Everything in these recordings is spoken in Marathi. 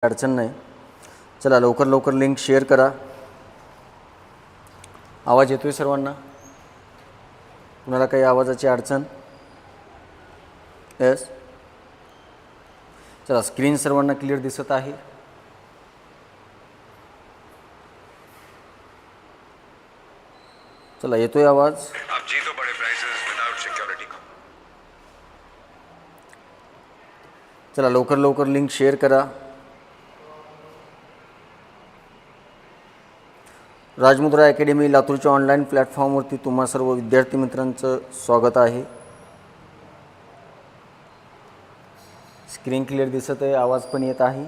अडचण नाही. चला लवकर लवकर लिंक शेअर करा. आवाज येतोय सर्वांना? कुणाला काही आवाजाची अडचण? येस. चला स्क्रीन सर्वांना क्लिअर दिसत आहे. चला येतोय आवाज? चला लवकर लवकर लिंक शेअर करा. राजमुद्रा अकॅडमी लातूरच्या ऑनलाईन प्लॅटफॉर्मवरती तुम्हा सर्व विद्यार्थी मित्रांचं स्वागत आहे. स्क्रीन क्लिअर दिसत आहे, आवाज पण येत आहे.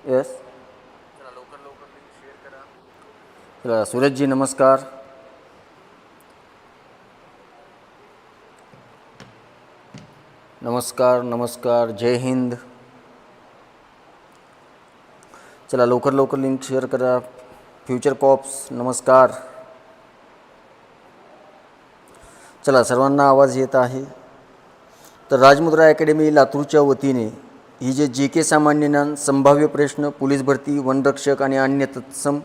येस. चला लवकर लवकर लिंक शेअर करा. चला सूरजजी नमस्कार. नमस्कार नमस्कार, जय हिंद. चला लवकर लवकर लिंक शेअर करा. फ्युचर कॉप्स नमस्कार. चला सर्वांना आवाज येत आहे. तर राजमुद्रा अकॅडमी लातूरच्या वतीने ही जे JK सामान्य ज्ञान, संभाव्य प्रश्न, पोलीस भरती, वनरक्षक आणि अन्य तत्सम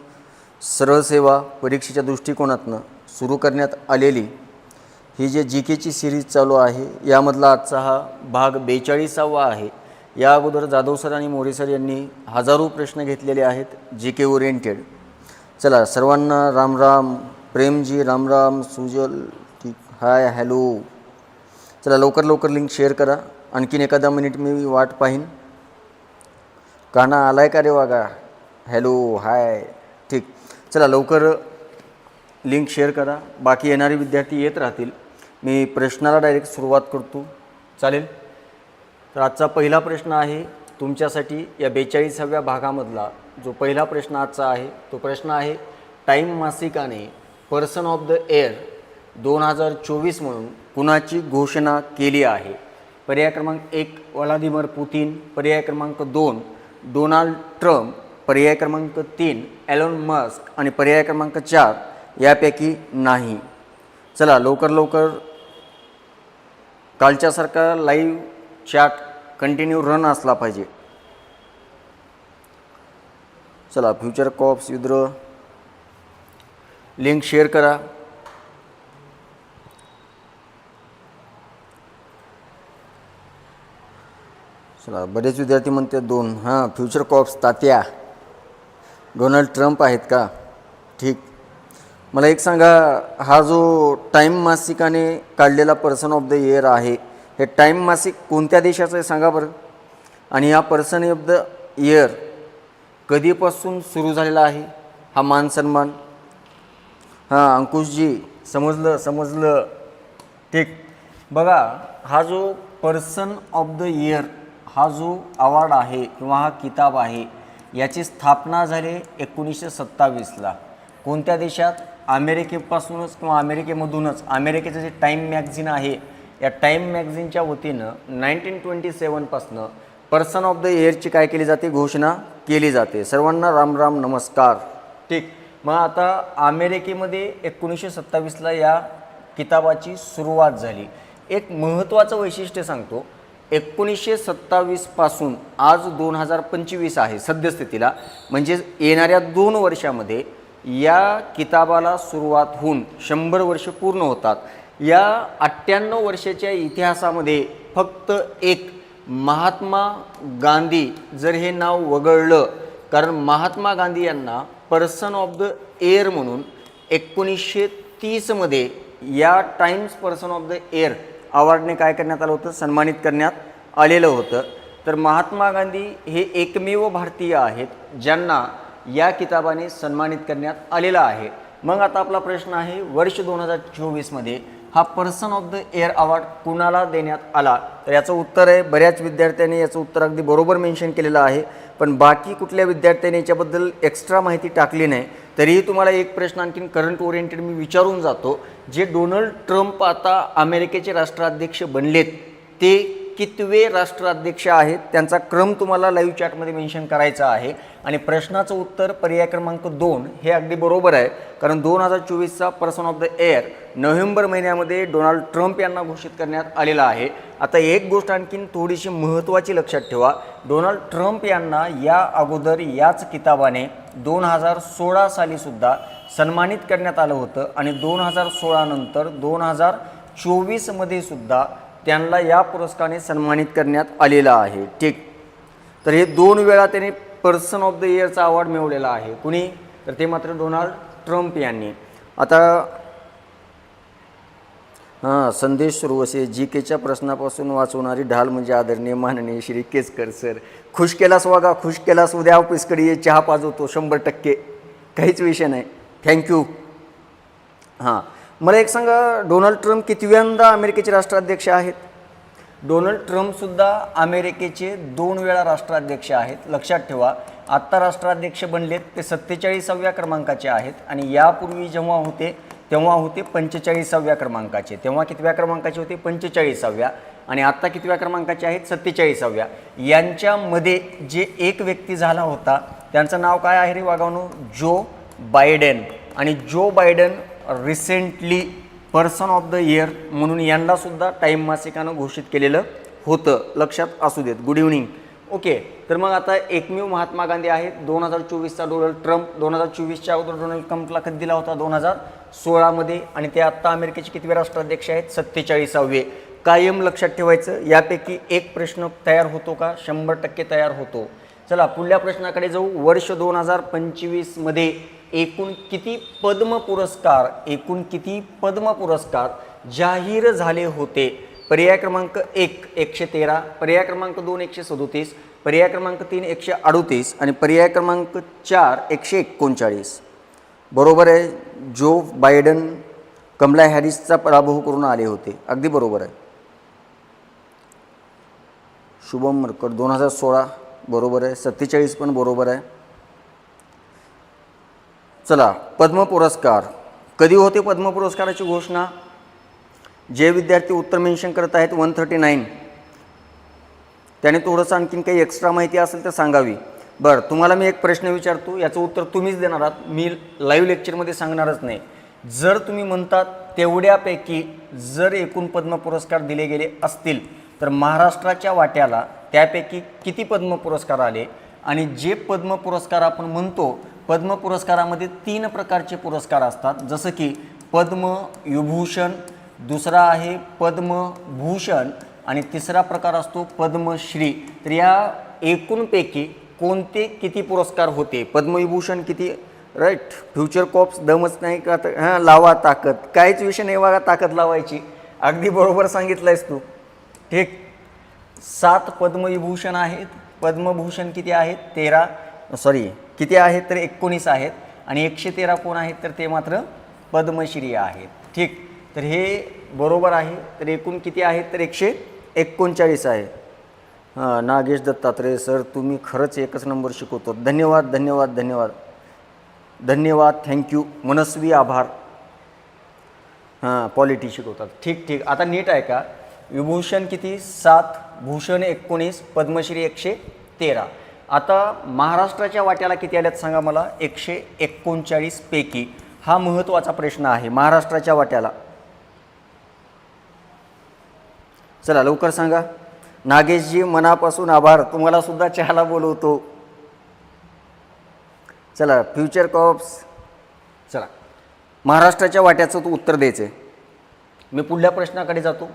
सरळ सेवा परीक्षेच्या दृष्टिकोनातून सुरू करण्यात आलेली ही जे JKची सिरीज चालू आहे, यामधला आजचा हा भाग 42वा आहे. या अगोदर जाधव सर आणि मोरे सर यांनी हजारो प्रश्न घेतलेले आहेत JK ओरिएंटेड. चला सर्वांना राम राम. प्रेमजी राम राम. सुजल ठीक, हाय हॅलो. चला लवकर लवकर लिंक शेअर करा. आणखीन एखादा मिनिट मी वाट पाहीन. काना आलाय का रे वागा? हॅलो हाय ठीक. चला लवकर लिंक शेअर करा. बाकी येणारे विद्यार्थी येत राहतील. मी प्रश्नाला डायरेक्ट सुरुवात करतो, चालेल? तर आजचा पहिला प्रश्न आहे तुमच्यासाठी. या 42व्या भागामधला जो पहिला प्रश्न आजचा आहे तो प्रश्न आहे, टाईम मासिकाने पर्सन ऑफ द इयर 2024 म्हणून कुणाची घोषणा केली आहे? पर्याय क्रमांक 1 व्लादिमीर पुतिन, पर्याय क्रमांक 2 डोनाल्ड ट्रम्प, पर्याय क्रमांक 3 एलोन मस्क आणि पर्याय क्रमांक 4 यापैकी नाही. चला लवकर लवकर. कालच्यासारखा लाईव्ह चॅट कंटिन्यू रन असला पाहिजे. चला फ्युचर कॉप्स युद्र लिंक शेअर करा. चला बरेच विद्यार्थी म्हणते 2. हां फ्युचर कॉप्स तात्या डोनाल्ड ट्रम्प आहेत का? ठीक. मला एक सांगा, हा जो टाईम मासिकाने काढलेला पर्सन ऑफ द इयर आहे, हे टाईम मासिक कोणत्या देशाचं आहे सांगा बरं? आणि हा पर्सन ऑफ द इयर कधीपासून सुरू झालेला आहे हा मान सन्मान? हां अंकुशजी समजलं समजलं ठीक. बघा, हा जो पर्सन ऑफ द इयर हा जो अवॉर्ड आहे किंवा हा किताब आहे, याची स्थापना झाली 1927ला. कोणत्या देशात? अमेरिकेपासूनच किंवा अमेरिकेमधूनच. अमेरिकेचं जे टाईम मॅगझिन आहे, या टाईम मॅगझिनच्या वतीनं 1927पासनं पर्सन ऑफ द इयरची काय केली जाते? घोषणा केली जाते. सर्वांना राम राम नमस्कार. ठीक. मग आता अमेरिकेमध्ये 1927ला या किताबाची सुरुवात झाली. एक महत्त्वाचं वैशिष्ट्य सांगतो, 1927 पासून आज 2025 आहे सद्यस्थितीला, म्हणजे येणाऱ्या 2 वर्षामध्ये या किताबाला सुरुवात होऊन 100 वर्ष पूर्ण होतात. या 98 वर्षाच्या इतिहासामध्ये फक्त एक महात्मा गांधी जर हे नाव वगळलं, कारण महात्मा गांधी यांना पर्सन ऑफ द इयर म्हणून 1930मध्ये या Times person of the year अवॉर्डने काय करण्यात आलं होतं? सन्मानित करण्यात आलेलं होतं. तर महात्मा गांधी हे एकमेव भारतीय आहेत ज्यांना या किताबाने सन्मानित करण्यात आलेला आहे. मग आता आपला प्रश्न आहे, वर्ष 2024मध्ये हा person of the year award कुणाला देण्यात आला? तर याचं उत्तर आहे, बऱ्याच विद्यार्थ्यांनी याचं उत्तर अगदी बरोबर मेन्शन केलेलं आहे, पण बाकी कुठल्या विद्यार्थ्यांनी याच्याबद्दल एक्स्ट्रा माहिती टाकली नाही. तरीही तुम्हाला एक प्रश्न आणखीन करंट ओरिएंटेड मी विचारून जातो. जे डोनाल्ड ट्रम्प आता अमेरिकेचे राष्ट्राध्यक्ष बनलेत, ते कितवे राष्ट्राध्यक्ष आहेत त्यांचा क्रम तुम्हाला लाईव्ह चॅटमध्ये मेन्शन करायचा आहे. आणि प्रश्नाचं उत्तर पर्याय क्रमांक 2 हे अगदी बरोबर आहे, कारण 2024चा person of the year November महिन्यामध्ये डोनाल्ड ट्रम्प यांना घोषित करण्यात आलेला आहे. आता एक गोष्ट आणखीन थोडीशी महत्त्वाची लक्षात ठेवा, डोनाल्ड ट्रम्प यांना या अगोदर याच किताबाने 2016 साली सुद्धा सन्मानित करण्यात आलं होतं आणि 2016 नंतर 2024मध्ये सुद्धा त्यांना या पुरस्काराने सन्मानित करण्यात आलेलं आहे. ठीक, तर हे 2 वेळा त्यांनी पर्सन ऑफ द इयरचा अवॉर्ड मिळवलेला आहे. कुणी? तर ते मात्र डोनाल्ड ट्रम्प यांनी. आता संदेश सुरवसे, जी केच्या प्रश्नापासून वाचवणारी ढाल म्हणजे आदरणीय माननीय श्री केसकर सर. खुश केलास वागा, खुश केलास. उद्या ऑफिसकडे ये, चहा पाजवतो 100%, काहीच विषय नाही. थँक्यू. हां, मला एक सांगा, डोनाल्ड ट्रम्प कितव्यांदा अमेरिकेचे राष्ट्राध्यक्ष आहेत? डोनाल्ड ट्रम्पसुद्धा अमेरिकेचे 2 वेळा राष्ट्राध्यक्ष आहेत. लक्षात ठेवा, आत्ता राष्ट्राध्यक्ष बनलेत ते 47व्या क्रमांकाचे आहेत आणि यापूर्वी जेव्हा होते तेव्हा होते 45व्या क्रमांकाचे. तेव्हा कितव्या क्रमांकाचे होते? 45व्या. आणि आत्ता कितव्या क्रमांकाचे आहेत? 47व्या. यांच्यामध्ये जे एक व्यक्ती झाला होता त्यांचं नाव काय आहे रे वागावनो? जो बायडेन. आणि Joe Biden recently person of the year म्हणून यांनासुद्धा टाईम मासिकानं घोषित केलेलं होतं. लक्षात असू देत. Good evening. ओके, तर मग आता एकमेव महात्मा गांधी आहेत. 2024चा डोनाल्ड ट्रम्प. 2024च्या अगोदर डोनाल्ड ट्रम्पला कधी दिला होता? 2016मध्ये. आणि ते आत्ता अमेरिकेचे कितवे राष्ट्राध्यक्ष आहेत? 47वे. कायम लक्षात ठेवायचं. यापैकी एक प्रश्न तयार होतो का? 100% तयार होतो. चला पुढल्या प्रश्नाकडे जाऊ. वर्ष 2025मध्ये एकूण किती पद्म पुरस्कार जाहीर झाले होते? पर्याय क्रमांक 1 113, पर्याय क्रमांक 2 137, पर्याय क्रमांक 3 138 आणि पर्याय क्रमांक 4 139. बरोबर आहे. जो बायडन कमला हॅरिसचा पराभव करून आले होते. अगदी बरोबर आहे. शुभम मरकट 2016 बरोबर आहे. 47 पण बरोबर आहे. चला, पद्म पुरस्कार कधी होते? पद्म पुरस्काराची घोषणा जे विद्यार्थी उत्तर मेन्शन करत आहेत 139, त्याने थोडंसं आणखीन काही एक्स्ट्रा माहिती असेल तर सांगावी. बरं, तुम्हाला मी एक प्रश्न विचारतो, याचं उत्तर तुम्हीच देणार आहात, मी लाईव्ह लेक्चरमध्ये सांगणारच नाही. जर तुम्ही म्हणतात तेवढ्यापैकी जर एकूण पद्म पुरस्कार दिले गेले असतील तर महाराष्ट्राच्या वाट्याला त्यापैकी किती पद्म पुरस्कार आले? आणि जे पद्म पुरस्कार आपण म्हणतो, पद्म पुरस्कारामध्ये 3 प्रकारचे पुरस्कार असतात, जसं की पद्मविभूषण, दुसरा आहे पद्मभूषण आणि तिसरा प्रकार असतो पद्मश्री. तर या एकूणपैकी कोणते किती पुरस्कार होते? पद्मविभूषण किती? राईट. फ्युचर कॉप्स दमच नाही का? हां, लावा ताकद. काहीच विषय नाही बघा ताकद लावायची. अगदी बरोबर सांगितलंयस तू. ठीक. 7 पद्मविभूषण आहेत. पद्मभूषण किती आहेत? 13. किती आहेत? तर 19 आहेत. आणि 113 कोण आहेत? तर ते मात्र पद्मश्री आहेत. ठीक. तर हे बरोबर आहे. तर एकूण किती आहेत? तर 139 आहे. हां, नागेश दत्तात्रय सर, तुम्ही खरंच एकच नंबर शिकवतो. धन्यवाद धन्यवाद धन्यवाद धन्यवाद. थँक्यू. मनस्वी आभार. हां, पॉलिटी शिकवतात. ठीक ठीक. आता नीट आहे का? विभूषण किती? 7, भूषण 19, पद्मश्री 113. आता महाराष्ट्राच्या वाट्याला किती आल्यात सांगा मला? 139 पैकी. हा महत्त्वाचा प्रश्न आहे. महाराष्ट्राच्या वाट्याला चला लवकर सांगा. नागेशजी मनापासून आभार. तुम्हाला सुद्धा चहाला बोलवतो. चला, फ्युचर कॉप्स. चला, महाराष्ट्राच्या वाट्याचं तू उत्तर द्यायचं आहे. मी पुढल्या प्रश्नाकडे जातो.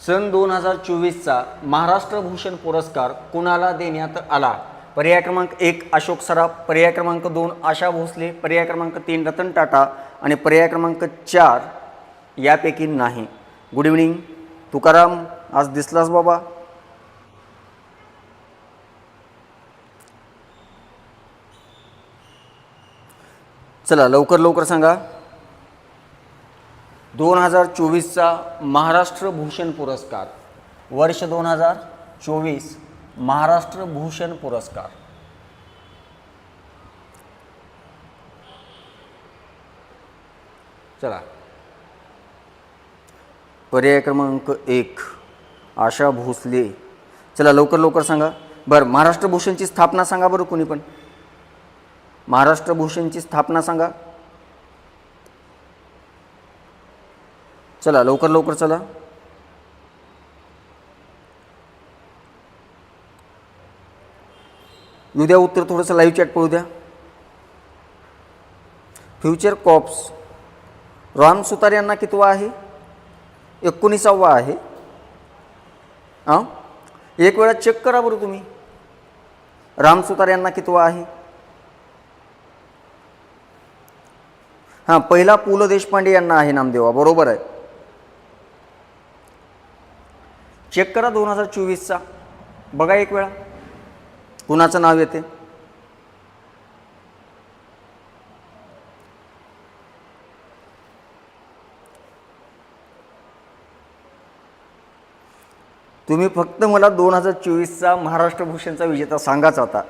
सन 2024चा महाराष्ट्र भूषण पुरस्कार कुणाला देण्यात आला? पर्याय क्रमांक 1 अशोक सराफ, पर्याय क्रमांक 2 आशा भोसले, पर्याय क्रमांक 3 रतन टाटा आणि पर्याय क्रमांक 4 यापैकी नाही. गुड इव्हनिंग तुकाराम, आज दिसलास बाबा. चला लवकर लवकर सांगा. 2024चा महाराष्ट्र भूषण पुरस्कार, वर्ष 2024 महाराष्ट्र भूषण पुरस्कार. चला, पर्याय क्रमांक 1 आशा भोसले. चला लवकर लवकर सांगा. बरं, महाराष्ट्र भूषणची स्थापना सांगा बरं कोणी पण. महाराष्ट्र भूषणची स्थापना सांगा. चला लवकर लवकर चला. येऊ द्या उत्तर, थोडंसं लाईव्ह चॅट पळू द्या. फ्युचर कॉप्स राम सुतार यांना कितवा आहे? 19वा आहे. हां, एक वेळा चेक करा बरं तुम्ही. राम सुतार यांना कितवा आहे? हां, पहिला पु ल देशपांडे यांना आहे नामदेवा, बरोबर आहे. चेक करा 2024चा, बघा एक वेळा कुणाचं नाव येते. तुम्ही फक्त मला 2024चा महाराष्ट्र भूषणचा विजेता सांगाच आता.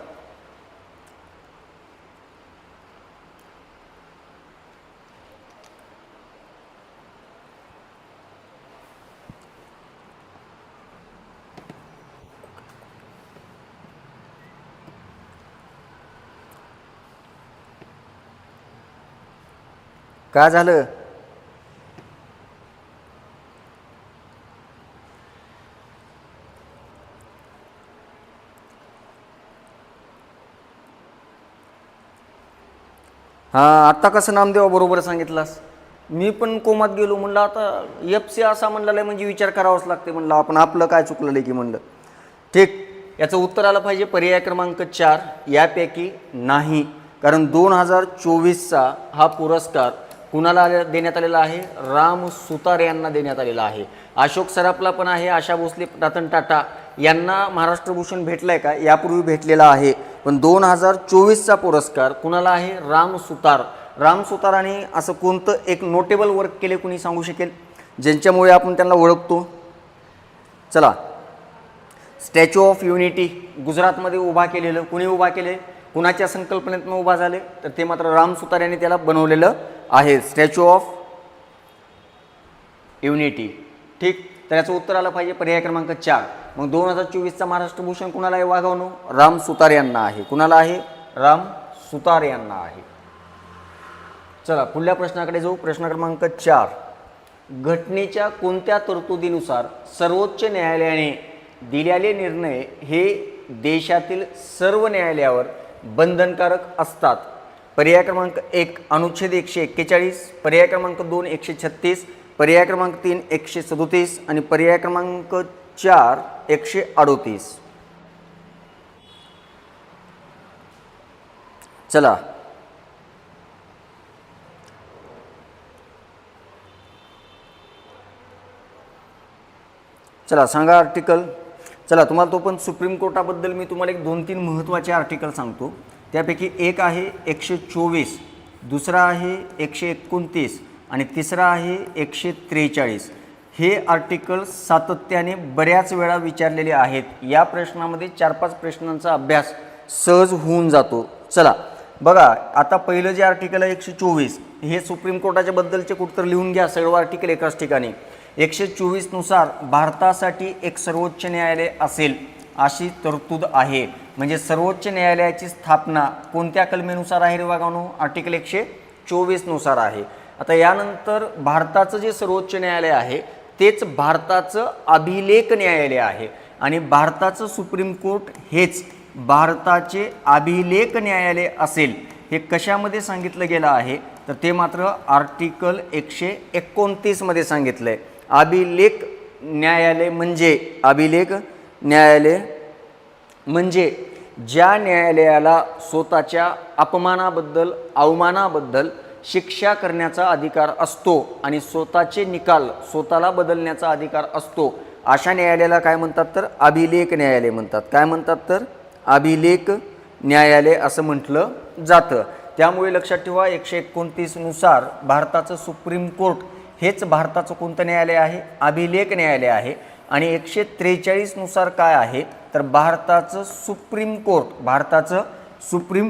काय झालं? हां, आत्ता कसं नामदेवा बरोबर सांगितलास. मी पण कोमात गेलो, म्हणलं आता FC असा म्हणलेला म्हणजे विचार करावाच लागते. म्हणलं आपण आपलं काय चुकलेलं की म्हणलं. ठीक, याचं उत्तर आलं पाहिजे पर्याय क्रमांक 4 यापैकी नाही. कारण 2024चा हा पुरस्कार कुणाला देण्यात आलेला आहे? राम सुतार यांना देण्यात आलेला आहे. अशोक सराफला पण आहे, आशा भोसले, रतन टाटा यांना महाराष्ट्र भूषण भेटलं आहे का? यापूर्वी भेटलेला आहे. पण 2024चा पुरस्कार कुणाला आहे? राम सुतार. राम सुतारांनी असं कोणतं एक नोटेबल वर्क केले कुणी सांगू शकेल ज्यांच्यामुळे आपण त्यांना ओळखतो? चला, स्टॅच्यू ऑफ युनिटी गुजरातमध्ये उभा केलेलं कुणी उभा केले? कुणाच्या संकल्पनेतून उभा झाले? तर ते मात्र राम सुतार यांनी त्याला बनवलेलं आहे, स्टॅच्यू ऑफ युनिटी. ठीक, तर याचं उत्तर आलं पाहिजे पर्याय क्रमांक 4. मग 2024चा महाराष्ट्र भूषण कुणाला आहे? वाघवणू राम सुतार यांना आहे. कुणाला आहे? राम सुतार यांना आहे. चला पुढल्या प्रश्नाकडे जाऊ. प्रश्न क्रमांक 4. घटनेच्या कोणत्या तरतुदीनुसार सर्वोच्च न्यायालयाने दिलेले निर्णय हे देशातील सर्व न्यायालयावर बंधनकारक असतात? पर्याय क्रमांक 1 अनुच्छेद 141, पर्याय क्रमांक 2 136, पर्याय क्रमांक 3 137 आणि पर्याय क्रमांक 4 138. चला चला सांगा आर्टिकल. चला तुम्हाला तो पण सुप्रीम कोर्टाबद्दल मी तुम्हाला एक 2-3 महत्त्वाचे आर्टिकल सांगतो. त्यापैकी एक आहे 124, दुसरा आहे 129 आणि तिसरा आहे 143. हे आर्टिकल सातत्याने बऱ्याच वेळा विचारलेले आहेत. या प्रश्नामध्ये 4-5 प्रश्नांचा अभ्यास सहज होऊन जातो. चला बघा, आता पहिलं जे आर्टिकल आहे 124 हे सुप्रीम कोर्टाच्या बद्दलचे कुठतर लिहून घ्या, सर्व आर्टिकल एकाच ठिकाणी. 124 नुसार भारतासाठी एक सर्वोच्च न्यायालय असेल अशी तरतूद आहे. म्हणजे सर्वोच्च न्यायालयाची स्थापना कोणत्या कलमेनुसार आहे रे वागानो? आर्टिकल 124 नुसार आहे. आता यानंतर भारताचं जे सर्वोच्च न्यायालय आहे तेच भारताचं अभिलेख न्यायालय आहे आणि भारताचं सुप्रीम कोर्ट हेच भारताचे अभिलेख न्यायालय असेल. हे कशामध्ये सांगितलं गेलं आहे? तर ते मात्र आर्टिकल 129 मध्ये सांगितलं आहे. अभिलेख न्यायालय म्हणजे ज्या न्यायालयाला स्वतःच्या अपमानाबद्दल अवमानाबद्दल शिक्षा करण्याचा अधिकार असतो आणि स्वतःचे निकाल स्वतःला बदलण्याचा अधिकार असतो, अशा न्यायालयाला काय म्हणतात? तर अभिलेख न्यायालय म्हणतात. काय म्हणतात? तर अभिलेख न्यायालय असं म्हटलं जातं. त्यामुळे लक्षात ठेवा 129 नुसार भारताचं सुप्रीम कोर्ट हेच भारताचं कोणतं न्यायालय आहे? अभिलेख न्यायालय आहे. आणि 143 नुसार काय आहे? तर भारताचं सुप्रीम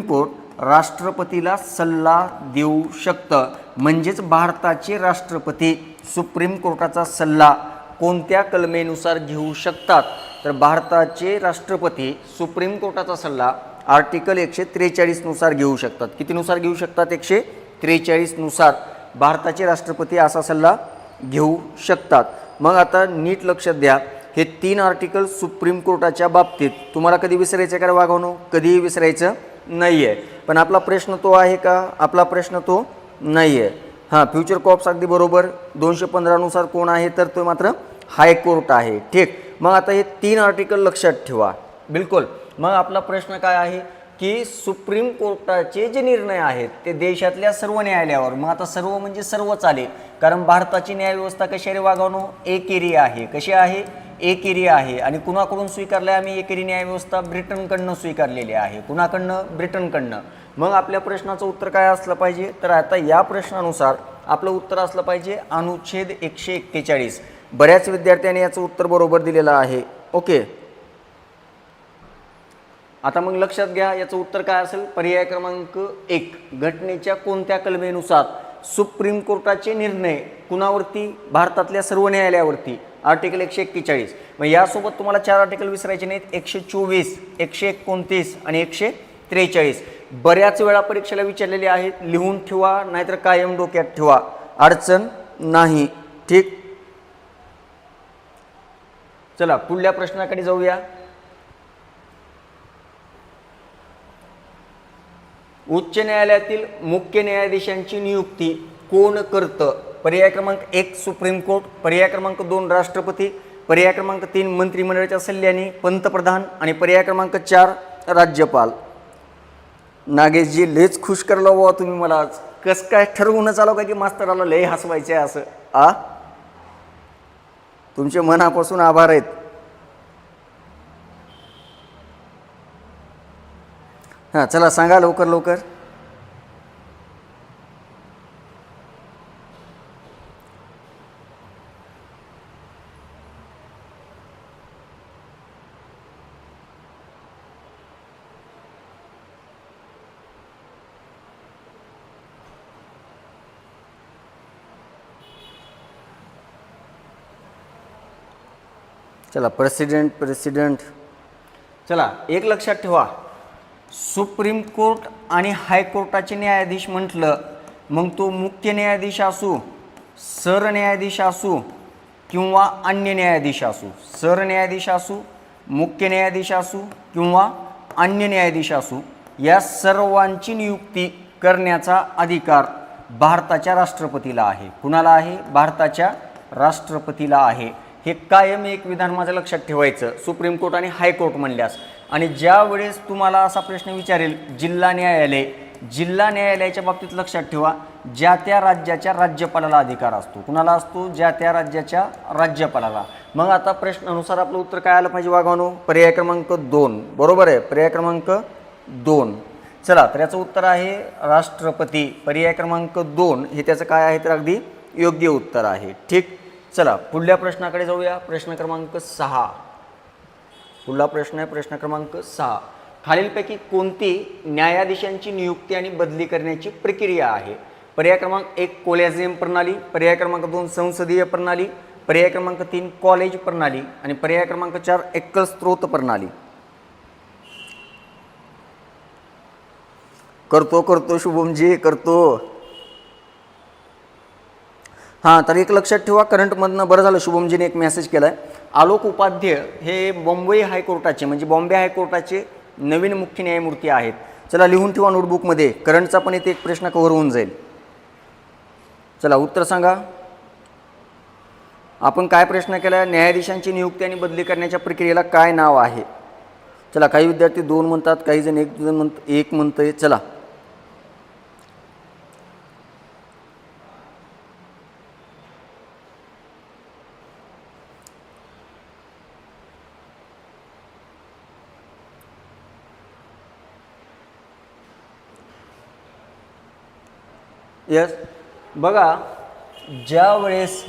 कोर्ट राष्ट्रपतीला सल्ला देऊ शकतं. म्हणजेच भारताचे राष्ट्रपती सुप्रीम कोर्टाचा सल्ला कोणत्या कलमेनुसार घेऊ शकतात? तर भारताचे राष्ट्रपती सुप्रीम कोर्टाचा सल्ला आर्टिकल 143 नुसार घेऊ शकतात. कितीनुसार घेऊ शकतात? 143 नुसार भारताचे राष्ट्रपती असा सल्ला घेऊ शकतात. मग आता नीट लक्षात द्या, हे 3 आर्टिकल सुप्रीम कोर्टाच्या बाबतीत तुम्हाला कधी विसरायचं का वागवणं? कधीही विसरायचं नाही आहे. पण आपला प्रश्न तो आहे का? आपला प्रश्न तो नाही आहे. हां, फ्युचर कॉप्स अगदी बरोबर. 215 नुसार कोण आहे? तर तो मात्र हायकोर्ट आहे. ठीक. मग आता हे 3 आर्टिकल लक्षात ठेवा. बिलकुल. मग आपला प्रश्न काय आहे की सुप्रीम कोर्टाचे जे निर्णय आहेत ते देशातल्या सर्व न्यायालयावर, मग आता सर्व म्हणजे सर्वच आले, कारण भारताची न्यायव्यवस्था कशी आहे वागवणं? एकेरी आहे. कशी आहे? एकेरी आहे. आणि कुणाकडून स्वीकारले आम्ही एकेरी न्यायव्यवस्था? ब्रिटनकडनं स्वीकारलेली आहे. कुणाकडनं? ब्रिटनकडनं. मग आपल्या प्रश्नाचं उत्तर काय असलं पाहिजे? तर आता या प्रश्नानुसार आपलं उत्तर असलं पाहिजे अनुच्छेद 141. बऱ्याच विद्यार्थ्यांनी याचं उत्तर बरोबर दिलेलं आहे. ओके. आता मग लक्षात घ्या, याचं उत्तर काय असेल? पर्याय क्रमांक 1. घटनेच्या कोणत्या कलमेनुसार सुप्रीम कोर्टाचे निर्णय कुणावरती? भारतातल्या सर्व न्यायालयावरती. आर्टिकल 141. मग यासोबत तुम्हाला 4 आर्टिकल विसरायचे नाहीत. 124, 129 आणि 143. बऱ्याच वेळा परीक्षेला विचारलेले आहेत. लिहून ठेवा, नाहीतर कायम डोक्यात ठेवा, अडचण नाही. ठीक. चला पुढल्या प्रश्नाकडे जाऊया. उच्च न्यायालयातील मुख्य न्यायाधीशांची नियुक्ती कोण करतं? पर्याय क्रमांक 1 सुप्रीम कोर्ट, पर्याय क्रमांक 2 राष्ट्रपती, पर्याय क्रमांक 3 मंत्रिमंडळाच्या सल्ल्याने पंतप्रधान आणि पर्याय क्रमांक 4 राज्यपाल. नागेशजी लेच खुश करला बुवा तुम्ही मला आज. कसं काय ठरवूनच आलो का की मास्तराला लय हसवायचे असं? तुमचे मनापासून आभार आहेत. हां, चला सांगा लवकर लवकर. चला प्रेसिडेंट. चला एक लक्षात ठेवा, सुप्रीम कोर्ट आणि हायकोर्टाचे न्यायाधीश म्हटलं मग तो मुख्य न्यायाधीश असू, सरन्यायाधीश असू किंवा अन्य न्यायाधीश असू. सरन्यायाधीश असू, मुख्य न्यायाधीश असू किंवा अन्य न्यायाधीश असू, या सर्वांची नियुक्ती करण्याचा अधिकार भारताच्या राष्ट्रपतीला आहे. कुणाला आहे? भारताच्या राष्ट्रपतीला आहे. हे कायम एक विधान माझं लक्षात ठेवायचं, सुप्रीम कोर्ट आणि हायकोर्ट म्हणल्यास. आणि ज्या वेळेस तुम्हाला असा प्रश्न विचारेल जिल्हा न्यायालय, जिल्हा न्यायालयाच्या बाबतीत लक्षात ठेवा ज्या त्या राज्याच्या राज्यपालाला अधिकार असतो. कुणाला असतो? ज्या त्या राज्याच्या राज्यपालाला. मग आता प्रश्नानुसार आपलं उत्तर काय आलं पाहिजे वागवणू? पर्याय क्रमांक 2 बरोबर आहे. पर्याय क्रमांक 2. चला तर याचं उत्तर आहे राष्ट्रपती. पर्याय क्रमांक 2 हे त्याचं काय आहे? तर अगदी योग्य उत्तर आहे. ठीक. चला पुढल्या प्रश्नाकडे जाऊया. प्रश्न क्रमांक 6. पुढला प्रश्न आहे प्रश्न क्रमांक 6. खालीलपैकी कोणती न्यायाधीशांची नियुक्ती आणि बदली करण्याची प्रक्रिया आहे? पर्याय क्रमांक 1 कोलॅजियम प्रणाली, पर्याय क्रमांक 2 संसदीय प्रणाली, पर्याय क्रमांक 3 कॉलेज प्रणाली आणि पर्याय क्रमांक 4 एकल स्त्रोत प्रणाली. करतो शुभमजी करतो. हां, तर एक लक्षात ठेवा, करंटमधनं बरं झालं शुभमजीने एक मेसेज केला आहे. आलोक उपाध्याय हे बॉम्बे हायकोर्टाचे म्हणजे बॉम्बे हायकोर्टाचे नवीन मुख्य न्यायमूर्ती आहेत. चला लिहून ठेवा नोटबुकमध्ये, करंटचा पण इथे एक प्रश्न कव्हर होऊन जाईल. चला उत्तर सांगा. आपण काय प्रश्न केला? न्यायाधीशांची नियुक्ती आणि बदली करण्याच्या प्रक्रियेला काय नाव आहे? चला काही विद्यार्थी 2 म्हणतात, काही जण 1 म्हणतंय. चला यस. बघा, ज्या वेळेस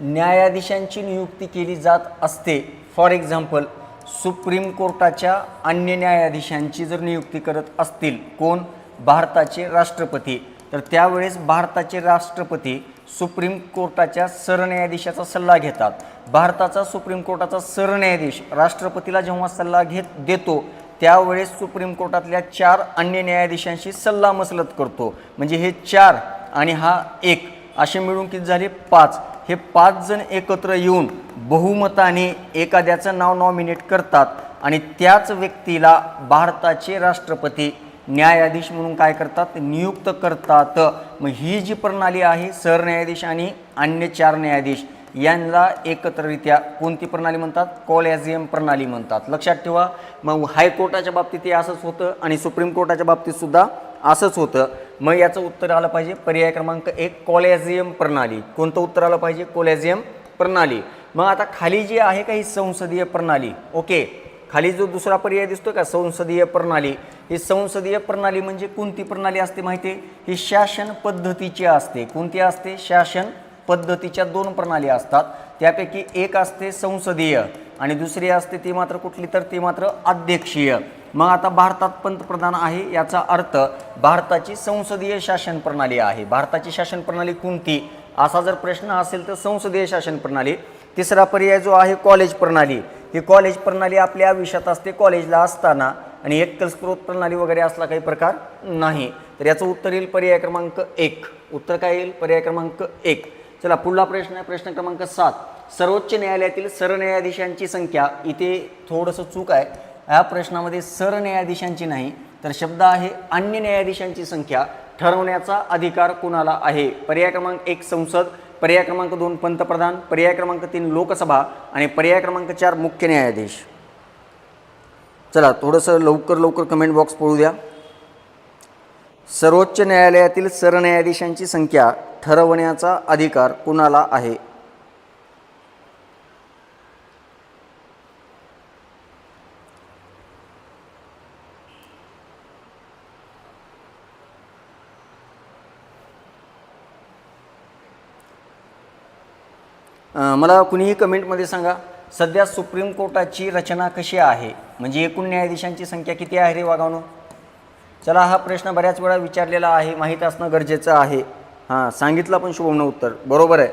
न्यायाधीशांची नियुक्ती केली जात असते, फॉर एक्झाम्पल सुप्रीम कोर्टाच्या अन्य न्यायाधीशांची जर नियुक्ती करत असतील कोण? भारताचे राष्ट्रपती, तर त्यावेळेस भारताचे राष्ट्रपती सुप्रीम कोर्टाच्या सरन्यायाधीशाचा सल्ला घेतात. भारताचा सुप्रीम कोर्टाचा सरन्यायाधीश राष्ट्रपतीला जेव्हा सल्ला देतो त्यावेळेस सुप्रीम कोर्टातल्या 4 अन्य न्यायाधीशांशी सल्लामसलत करतो. म्हणजे हे 4 आणि हा 1 असे मिळून किती झाले 5. हे 5 जण एकत्र येऊन बहुमताने एखाद्याचं नाव नॉमिनेट करतात आणि त्याच व्यक्तीला भारताचे राष्ट्रपती न्यायाधीश म्हणून काय करतात नियुक्त करतात. मग ही जी प्रणाली आहे सरन्यायाधीश आणि अन्य 4 न्यायाधीश यांना एकत्ररित्या कोणती प्रणाली म्हणतात कॉलेजियम प्रणाली म्हणतात. लक्षात ठेवा. मग हायकोर्टाच्या बाबतीत असंच होतं आणि सुप्रीम कोर्टाच्या बाबतीत सुद्धा असंच होतं. मग याचं उत्तर आलं पाहिजे पर्याय क्रमांक 1 कॉलेजियम प्रणाली. कोणतं उत्तर आलं पाहिजे कॉलेजियम प्रणाली. मग आता खाली जी आहे का ही संसदीय प्रणाली. ओके, खाली जो दुसरा पर्याय दिसतो का संसदीय प्रणाली, ही संसदीय प्रणाली म्हणजे कोणती प्रणाली असते माहिती आहे ही शासन पद्धतीची असते. कोणती असते शासन पद्धतीच्या 2 प्रणाली असतात. त्यापैकी एक असते संसदीय आणि दुसरी असते ती मात्र कुठली तर ती मात्र अध्यक्षीय. मग आता भारतात पंतप्रधान आहे याचा अर्थ भारताची संसदीय शासन प्रणाली आहे. भारताची शासन प्रणाली कोणती असा जर प्रश्न असेल तर संसदीय शासन प्रणाली. तिसरा पर्याय जो आहे कॉलेज प्रणाली. ही कॉलेज प्रणाली आपल्या आयुष्यात असते कॉलेजला असताना आणि एकल स्त्रोत प्रणाली वगैरे असला काही प्रकार नाही. तर याचं उत्तर येईल पर्याय क्रमांक 1. उत्तर काय येईल पर्याय क्रमांक 1. चला पुढला प्रश्न आहे प्रश्न क्रमांक 7. सर्वोच्च न्यायालयातील सरन्यायाधीशांची संख्या. इथे थोडंसं चूक आहे. ह्या प्रश्नामध्ये सरन्यायाधीशांची नाही तर शब्द आहे अन्य न्यायाधीशांची संख्या ठरवण्याचा अधिकार कुणाला आहे. पर्याय क्रमांक 1 संसद, पर्याय क्रमांक 2 पंतप्रधान, पर्याय क्रमांक 3 लोकसभा आणि पर्याय क्रमांक 4 मुख्य न्यायाधीश. चला थोडंसं लवकर कमेंट बॉक्स पळू द्या. सर्वोच्च न्यायालयातील सरन्यायाधीशांची संख्या ठरवण्याचा अधिकार कुणाला आहे. मला कुणीही कमेंटमध्ये सांगा सध्या सुप्रीम कोर्टाची रचना कशी आहे म्हणजे एकूण न्यायाधीशांची संख्या किती आहे रे वागावनो. चला हा प्रश्न बऱ्याच वेळा विचारलेला आहे माहीत असणं गरजेचं आहे. हां सांगितलं पण शुभमनं उत्तर बरोबर आहे.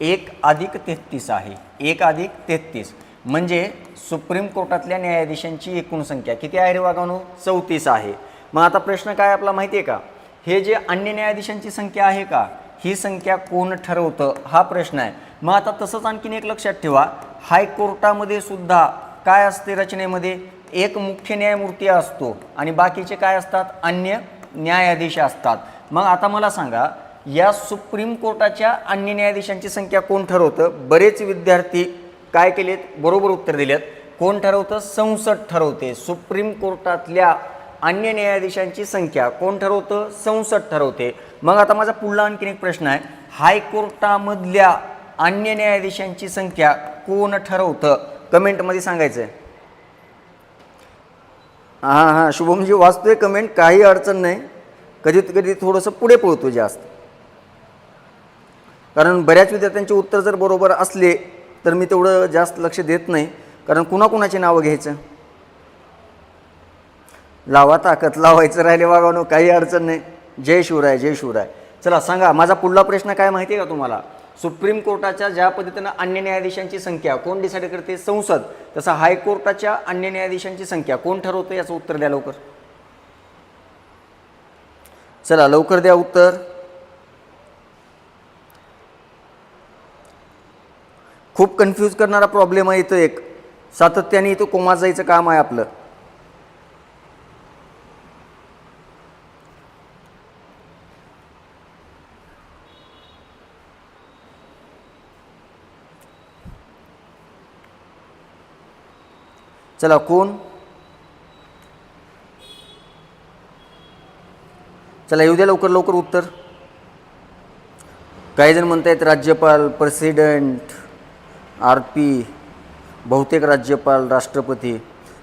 1+33 आहे. 1+33 म्हणजे सुप्रीम कोर्टातल्या न्यायाधीशांची एकूण संख्या किती आहे रे वागावनो 34 आहे. मग आता प्रश्न काय आपला माहिती आहे का हे जे अन्य न्यायाधीशांची संख्या आहे का ही संख्या कोण ठरवतं हा प्रश्न आहे. मग आता तसंच आणखीन एक लक्षात ठेवा हायकोर्टामध्ये सुद्धा काय असते रचनेमध्ये एक मुख्य न्यायमूर्ती असतो आणि बाकीचे काय असतात अन्य न्यायाधीश असतात. मग आता मला सांगा या सुप्रीम कोर्टाच्या अन्य न्यायाधीशांची संख्या कोण ठरवतं. बरेच विद्यार्थी काय केलेत बरोबर उत्तर दिलेत. कोण ठरवतं संसद ठरवते. सुप्रीम कोर्टातल्या अन्य न्यायाधीशांची संख्या कोण ठरवतं संसद ठरवते. मग आता माझा पुढला आणखीन एक प्रश्न आहे हायकोर्टामधल्या अन्य न्यायाधीशांची संख्या कोण ठरवतं कमेंटमध्ये सांगायचं आहे. हां शुभमजी वाचतोय कमेंट काही अडचण नाही. कधी थोडंसं पुढे पळतो जास्त कारण बऱ्याच विद्यार्थ्यांचे उत्तर जर बरोबर असले तर मी तेवढं जास्त लक्ष देत नाही कारण कुणाकुणाची नावं घ्यायचं. लावा ताकद लावायचं राहिले वागावणं काही अडचण नाही. जय शिवराय जय शिवराय. चला सांगा माझा पुढला प्रश्न काय माहिती आहे का तुम्हाला सुप्रीम कोर्टाच्या ज्या पद्धतीनं अन्य न्यायाधीशांची संख्या कोण डिसाईड करते संसद तसा हायकोर्टाच्या अन्य न्यायाधीशांची संख्या कोण ठरवतं याचं उत्तर द्या लवकर. चला लवकर द्या उत्तर. खूप कन्फ्यूज करणारा प्रॉब्लेम आहे इथं एक सातत्याने इथं कोमात जायचं काम आहे आपलं. चला कोण चला येऊ द्या लवकर उत्तर. काही जण म्हणतायत राज्यपाल प्रेसिडेंट RP बहुतेक राज्यपाल राष्ट्रपती.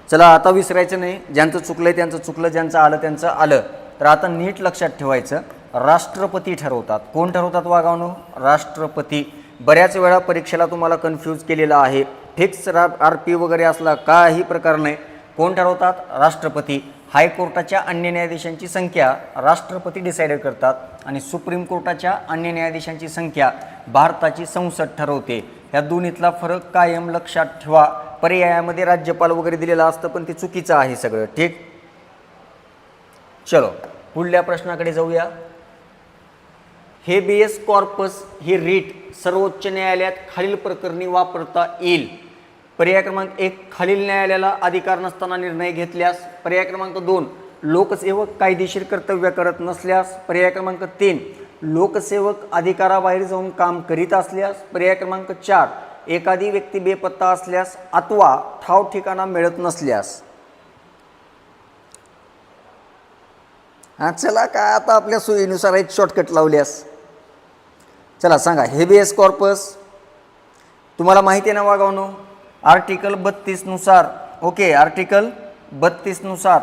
चला आता विसरायचं नाही ज्यांचं चुकलंय त्यांचं चुकलं ज्यांचं आलं त्यांचं आलं. तर आता नीट लक्षात ठेवायचं राष्ट्रपती ठरवतात. कोण ठरवतात वागावनो राष्ट्रपती. बऱ्याच वेळा परीक्षेला तुम्हाला कन्फ्यूज केलेला आहे. फिक्स RP वगैरे असला काही प्रकार नाही. कोण ठरवतात राष्ट्रपती. हायकोर्टाच्या अन्य न्यायाधीशांची संख्या राष्ट्रपती डिसाईड करतात आणि सुप्रीम कोर्टाच्या अन्य न्यायाधीशांची संख्या भारताची संसद ठरवते. ह्या दोन्हीतला फरक कायम लक्षात ठेवा. पर्यायामध्ये राज्यपाल वगैरे दिलेलं असतं पण ते चुकीचं आहे सगळं. ठीक, चलो पुढल्या प्रश्नाकडे जाऊया. हेबियस कॉर्पस ही रीट सर्वोच्च न्यायालयात खालील प्रकरणी वापरता येईल. पर्याय क्रमांक 1, खालील न्यायालयाला अधिकार नसताना निर्णय घेतल्यास. पर्याय क्रमांक 2, लोकसेवक कायदेशीर कर्तव्य करत नसल्यास. पर्याय क्रमांक 3, लोकसेवक अधिकाराबाहेर जाऊन काम करीत असल्यास. पर्याय क्रमांक 4, एखादी व्यक्ती बेपत्ता असल्यास अथवा ठाव ठिकाणा मिळत नसल्यास. चला काय आता आपल्या सोयीनुसार एक शॉर्टकट लावल्यास. चला सांगा, हेबियस कॉर्पस तुम्हाला माहिती आहे ना वागावनो, आर्टिकल 32 नुसार, ओके, आर्टिकल 32 नुसार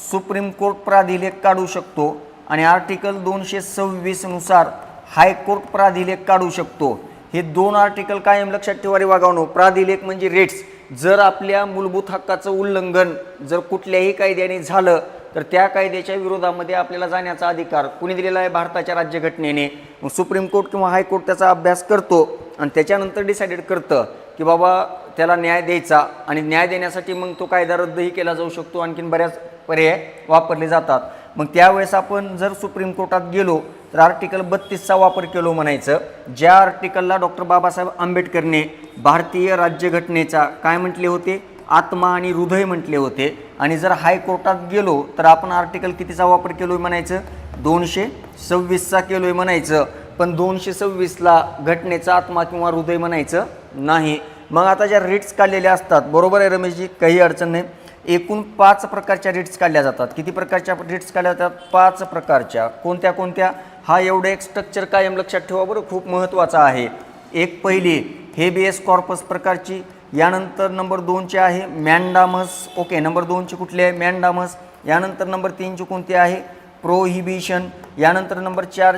सुप्रीम कोर्ट प्राधिलेख काढू शकतो आणि आर्टिकल 226 नुसार हायकोर्ट प्राधिलेख काढू शकतो. हे दोन आर्टिकल कायम लक्षात ठेवा रे वागावनो. प्राधिलेख म्हणजे रेट्स. जर आपल्या मूलभूत हक्काचं उल्लंघन जर कुठल्याही कायद्याने झालं तर त्या कायद्याच्या विरोधामध्ये आपल्याला जाण्याचा अधिकार कुणी दिलेला आहे? भारताच्या राज्यघटनेने. मग सुप्रीम कोर्ट किंवा हायकोर्ट त्याचा अभ्यास करतो आणि त्याच्यानंतर डिसाइडेड करतं की बाबा त्याला न्याय द्यायचा, आणि न्याय देण्यासाठी मग तो कायदा रद्दही केला जाऊ शकतो. आणखीन बऱ्याच पर्याय वापरले जातात. मग त्यावेळेस आपण जर सुप्रीम कोर्टात गेलो तर आर्टिकल 32चा वापर केलो म्हणायचं. ज्या आर्टिकलला डॉक्टर बाबासाहेब आंबेडकरने भारतीय राज्यघटनेचा काय म्हटले होते? आत्मा आणि हृदय म्हटले होते. आणि जर हायकोर्टात गेलो तर आपण आर्टिकल कितीचा वापर केलोय म्हणायचं? 226चा केलोय म्हणायचं. पण 226ला घटनेचा आत्मा किंवा हृदय म्हणायचं नाही. मग आता ज्या रिट्स काढलेल्या असतात, बरोबर आहे रमेशजी, काही अडचण नाही. एकूण 5 प्रकारच्या रिट्स काढल्या जातात. किती प्रकारच्या रिट्स काढल्या जातात? 5 प्रकारच्या. कोणत्या कोणत्या? हा एवढं एक स्ट्रक्चर कायम लक्षात ठेवा बरं, खूप महत्त्वाचा आहे. एक पहिली हेबियस कॉर्पस प्रकारची, यानंतर नंबर 2ची आहे मॅन्डामस. ओके, नंबर 2ची कुठली आहे? मॅन्डामस. यानंतर नंबर 3ची कोणती आहे? प्रोहिबिशन. यानंतर नंबर 4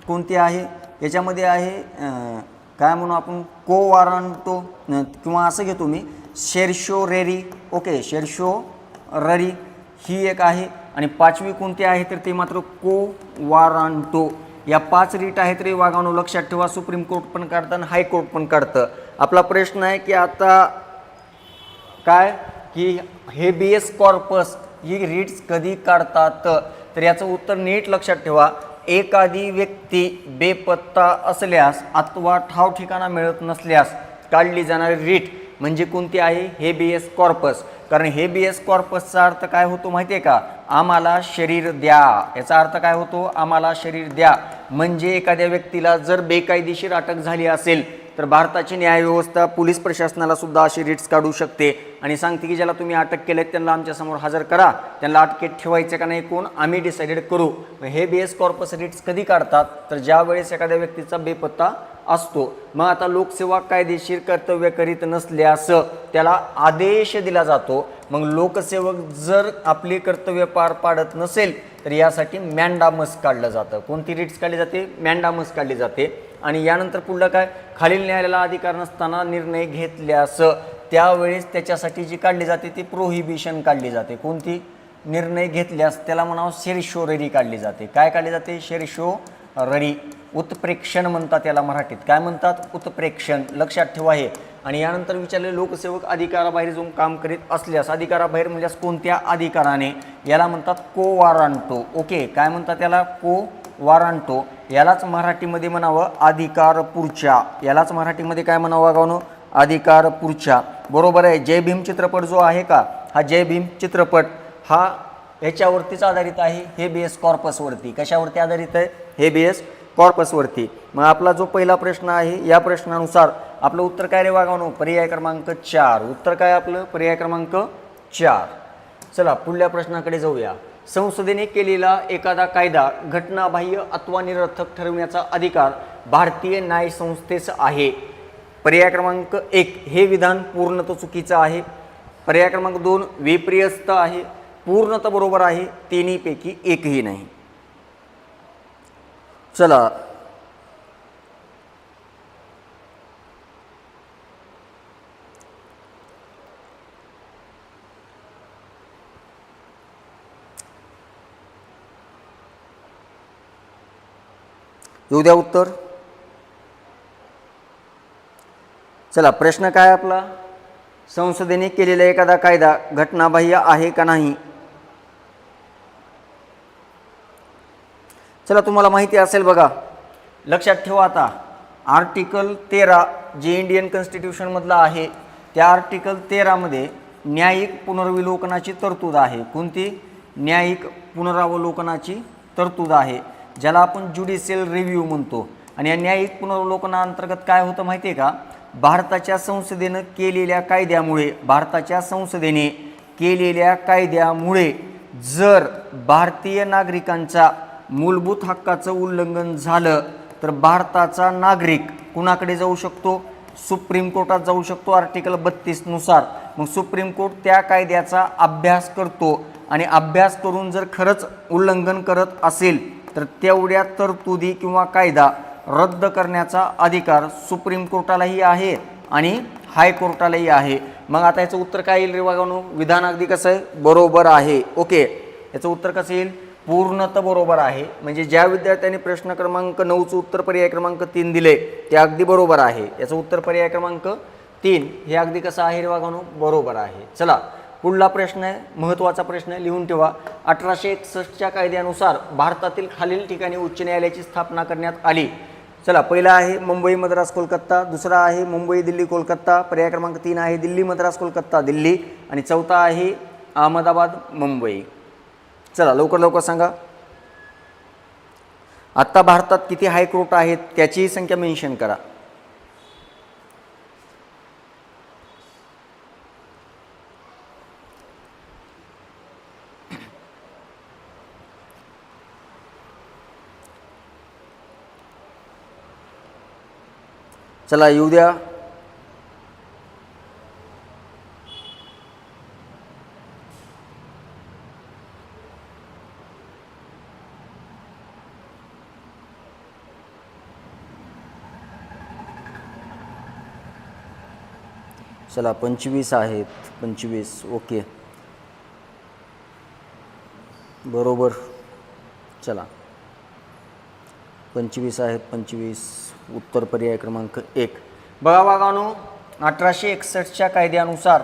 कोणती आहे? याच्यामध्ये आहे काय म्हणू आपण, को वॉरंटो किंवा असं घेतो मी शेरशोरेरी. ओके, शेरशोररी ही एक आहे. आणि 5वी कोणती आहे तर ते मात्र को वॉरंटो. या 5 रीट आहेत रे वागावनो, लक्षात ठेवा. सुप्रीम कोर्ट पण काढतं आणि हायकोर्ट पण काढतं. आपला प्रश्न आहे की आता काय की हेबियस कॉर्पस ही रीट्स कधी काढतात? तर याचं उत्तर नीट लक्षात ठेवा. एखादी व्यक्ती बेपत्ता असल्यास अथवा ठाव ठिकाणा मिळत नसल्यास काढली जाणारी रीट म्हणजे कोणती आहे? Habeas corpus. कारण हेबियस कॉर्पसचा अर्थ काय होतो माहिती आहे का? आम्हाला शरीर द्या. याचा अर्थ काय होतो? आम्हाला शरीर द्या. म्हणजे एखाद्या व्यक्तीला जर बेकायदेशीर अटक झाली असेल तर भारताची न्यायव्यवस्था पोलीस प्रशासनाला सुद्धा अशी रिट्स काढू शकते आणि सांगते की ज्याला तुम्ही अटक केले त्यांना आमच्यासमोर हजर करा, त्यांना अटकेत ठेवायचं का नाही कोण आम्ही डिसाइडेड करू. हेबियस कॉर्पस रिट्स कधी काढतात? तर ज्या वेळेस एखाद्या व्यक्तीचा बेपत्ता असतो. मग आता लोकसेवा कायदेशीर कर्तव्य करीत नसल्यास त्याला आदेश दिला जातो. मग लोकसेवक जर आपले कर्तव्य पार पाडत नसेल तर यासाठी मॅन्डामस काढलं जातं. कोणती रिट्स काढली जाते? मॅन्डामस काढली जाते. आणि यानंतर पुढलं काय? खालील न्यायालयाला अधिकार नसताना निर्णय घेतल्यास त्यावेळेस त्याच्यासाठी जी काढली जाते ती प्रोहिबिशन काढली जाते. कोणती? निर्णय घेतल्यास त्याला म्हणावं शेरशोररी काढली जाते. काय काढली जाते? शेरशोररी. उत्प्रेक्षण म्हणतात याला मराठीत. काय म्हणतात? उत्प्रेक्षण. लक्षात ठेवा हे. आणि यानंतर विचारले लोकसेवक अधिकाराबाहेर जाऊन काम करीत असल्यास, अधिकाराबाहेर म्हणजे कोणत्या अधिकाराने? याला म्हणतात को वॉरंटो. ओके, काय म्हणतात याला? को वॉरंटो. यालाच मराठीमध्ये म्हणावं अधिकार पुरच्या. यालाच मराठीमध्ये काय म्हणावं वागावनो? अधिकार पुरच्या. बरोबर आहे. जय भीम चित्रपट जो आहे का, हा जय भीम चित्रपट हा याच्यावरतीच आधारित आहे, हेबियस कॉर्पसवरती. कशावरती आधारित आहे? हेबियस कॉर्पसवरती. मग आपला जो पहिला प्रश्न आहे या प्रश्नानुसार आपलं उत्तर काय रे वागावनो? पर्याय क्रमांक 4. उत्तर काय आपलं? पर्याय क्रमांक 4. चला पुढल्या प्रश्नाकडे जाऊया. संसदेने केलेला एखादा कायदा घटनाबाह्य अथवा निरर्थक ठरवण्याचा अधिकार भारतीय न्यायसंस्थेस आहे. पर्याय क्रमांक 1 हे विधान पूर्णतः चुकीचं आहे. पर्याय क्रमांक 2 विपर्यस्त आहे. पूर्णतः बरोबर आहे. तिन्हीपैकी एकही नाही. चला येऊ द्या उत्तर. चला प्रश्न काय आपला, संसदेने केलेला एखादा कायदा घटनाबाह्य आहे का नाही. चला तुम्हाला माहिती असेल बघा, लक्षात ठेवा आता, आर्टिकल 13 जे इंडियन कॉन्स्टिट्यूशनमधलं आहे त्या आर्टिकल 13 मध्ये न्यायिक पुनर्विलोकनाची तरतूद आहे. कोणती? न्यायिक पुनरावलोकनाची तरतूद आहे, ज्याला आपण ज्युडिशियल रिव्ह्यू म्हणतो. आणि या न्यायिक पुनरावलोकनाअंतर्गत काय होतं माहिती आहे का, भारताच्या संसदेने केलेल्या कायद्यामुळे जर भारतीय नागरिकांचा मूलभूत हक्काचं उल्लंघन झालं तर भारताचा नागरिक कुणाकडे जाऊ शकतो? सुप्रीम कोर्टात जाऊ शकतो आर्टिकल 32 नुसार. मग सुप्रीम कोर्ट त्या कायद्याचा अभ्यास करतो आणि अभ्यास करून जर खरंच उल्लंघन करत असेल तर तेवढ्या तरतुदी किंवा कायदा रद्द करण्याचा अधिकार सुप्रीम कोर्टालाही आहे आणि हायकोर्टालाही आहे. मग आता याचं उत्तर काय येईल रे वागानो? विधान अगदी कसं आहे, बरोबर आहे. ओके, याचं उत्तर कसं येईल? पूर्णतः बरोबर आहे. म्हणजे ज्या विद्यार्थ्यांनी प्रश्न क्रमांक 9चं उत्तर पर्याय क्रमांक 3 दिले ते अगदी बरोबर आहे. याचं उत्तर पर्याय क्रमांक 3 हे अगदी कसं आहे रे वागानो? बरोबर आहे. चला पुढला प्रश्न आहे, महत्त्वाचा प्रश्न आहे, लिहून ठेवा. 1861च्या कायद्यानुसार भारतातील खालील ठिकाणी उच्च न्यायालयाची स्थापना करण्यात आली. चला पहिला आहे मुंबई मद्रास कोलकाता, दुसरा आहे मुंबई दिल्ली कोलकाता, पर्याय क्रमांक 3 आहे दिल्ली मद्रास कोलकाता दिल्ली, आणि चौथा आहे अहमदाबाद मुंबई. चला लवकर लवकर सांगा. आत्ता भारतात किती हायकोर्ट आहेत त्याची संख्या मेन्शन करा. चला येऊ द्या. चला 25 आहेत. 25 ओके बरोबर. चला 25 आहेत. 25 उत्तर पर्याय क्रमांक 1. बघा वागानो, 1861च्या कायद्यानुसार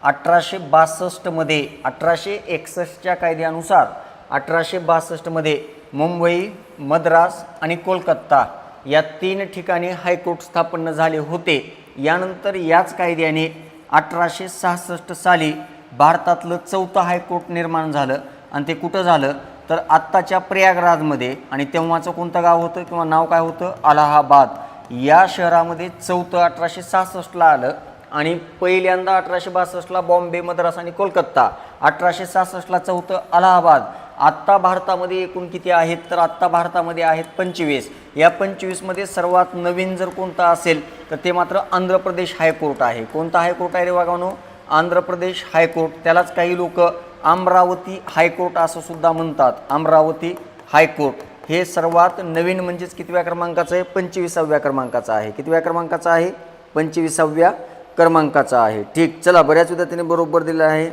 1862च्या कायद्यानुसार 1862 मध्ये मुंबई, मद्रास आणि कोलकाता या 3 ठिकाणी हायकोर्ट स्थापन झाले होते. यानंतर याच कायद्याने 1866 साली भारतातलं 4थं हायकोर्ट निर्माण झालं. आणि ते कुठं झालं तर आत्ताच्या प्रयागराजमध्ये. आणि तेव्हाचं कोणतं गाव होतं किंवा नाव काय होतं? अलाहाबाद. या शहरामध्ये 4थं 1866ला आलं आणि पहिल्यांदा 1862ला बॉम्बे, मद्रास आणि कोलकाता, 1866ला 4थं अलाहाबाद. आत्ता भारतामध्ये एकूण किती आहेत तर आत्ता भारतामध्ये आहेत 25. या 25 मध्ये सर्वात नवीन जर कोणता असेल तर ते मात्र आंध्र प्रदेश हायकोर्ट आहे. कोणता हायकोर्ट आहे रे वागानो? आंध्र प्रदेश हायकोर्ट. त्यालाच काही लोक अमरावती हायकोर्ट असं सुद्धा म्हणतात. अमरावती हायकोर्ट हे सर्वात नवीन म्हणजेच कितव्या क्रमांकाचं आहे? 25व्या क्रमांकाचं आहे. कितव्या क्रमांकाचं आहे? 25व्या क्रमांकाचं आहे. ठीक, चला बऱ्याच विद्यार्थ्यांनी बरोबर दिलं आहे,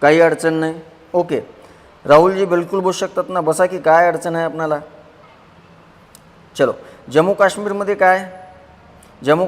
काही अडचण नाही. ओके राहुलजी बिलकुल बसू शकतात ना, बसा की काय अडचण आहे आपणाला. चलो जम्मू काश्मीरमध्ये काय? जम्मू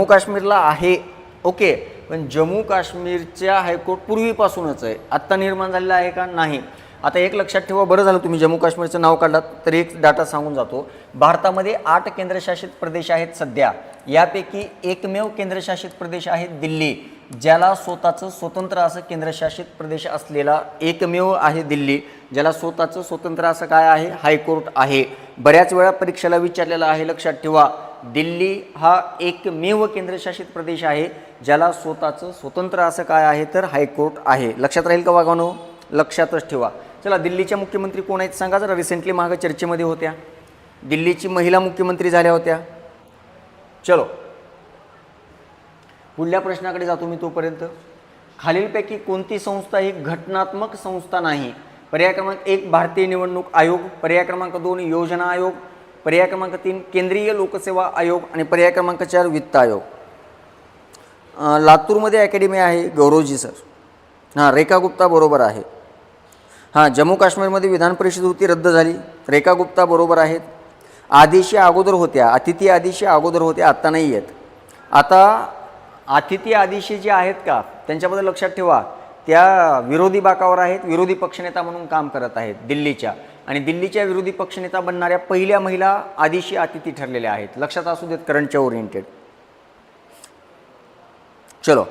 काश्मीरला आहे ओके, पण जम्मू काश्मीरच्या हायकोर्ट पूर्वीपासूनच आहे, आत्ता निर्माण झालेला आहे का? नाही. आता एक लक्षात ठेवा, बरं झालं तुम्ही जम्मू काश्मीरचं नाव काढलात तर एक डाटा सांगून जातो. भारतामध्ये 8 केंद्रशासित प्रदेश आहेत सध्या. यापैकी एकमेव केंद्रशासित प्रदेश आहे दिल्ली, ज्याला स्वतःचं स्वतंत्र असं केंद्रशासित प्रदेश असलेला एकमेव आहे दिल्ली, ज्याला स्वतःचं स्वतंत्र असं काय आहे? हायकोर्ट आहे. बऱ्याच वेळा परीक्षेला विचारलेला आहे, लक्षात ठेवा. दिल्ली हा एकमेव केंद्रशासित प्रदेश आहे ज्याला स्वतःचं स्वतंत्र असं काय आहे तर हायकोर्ट आहे. लक्षात राहील का वागानो? लक्षातच ठेवा. चला दिल्लीच्या मुख्यमंत्री कोण आहेत सांगा जरा. रिसेंटली मागे चर्चेमध्ये होत्या, दिल्लीची महिला मुख्यमंत्री झाल्या होत्या. चलो पुढल्या प्रश्नाकडे जातो मी. तोपर्यंत खालीलपैकी कोणती संस्था ही घटनात्मक संस्था नाही? पर्याय क्रमांक 1 भारतीय निवडणूक आयोग, पर्याय क्रमांक 2 योजना आयोग, पर्याय क्रमांक 3 केंद्रीय लोकसेवा आयोग आणि पर्याय क्रमांक 4 वित्त आयोग. लातूरमध्ये अकॅडमी आहे, गौरवजी सर. हां रेखा गुप्ता बरोबर आहे. हां जम्मू काश्मीरमध्ये विधान परिषद होती, रद्द झाली, रेखा गुप्ता बरोबर आहेत. आदेशी अगोदर होत्या, अतिथी आदेशी अगोदर होत्या, आत्ता नाही आहेत. आता अतिथी आदेशी जे आहेत का त्यांच्याबद्दल लक्षात ठेवा, त्या विरोधी बाकावर आहेत, विरोधी पक्षनेता म्हणून काम करत आहेत दिल्लीच्या, आणि दिल्लीच्या विरोधी पक्षनेता बनणाऱ्या पहिल्या महिला आदेशी अतिथी ठरलेल्या आहेत. लक्षात असू देत, करंटच्या ओरिएंटेड. चलो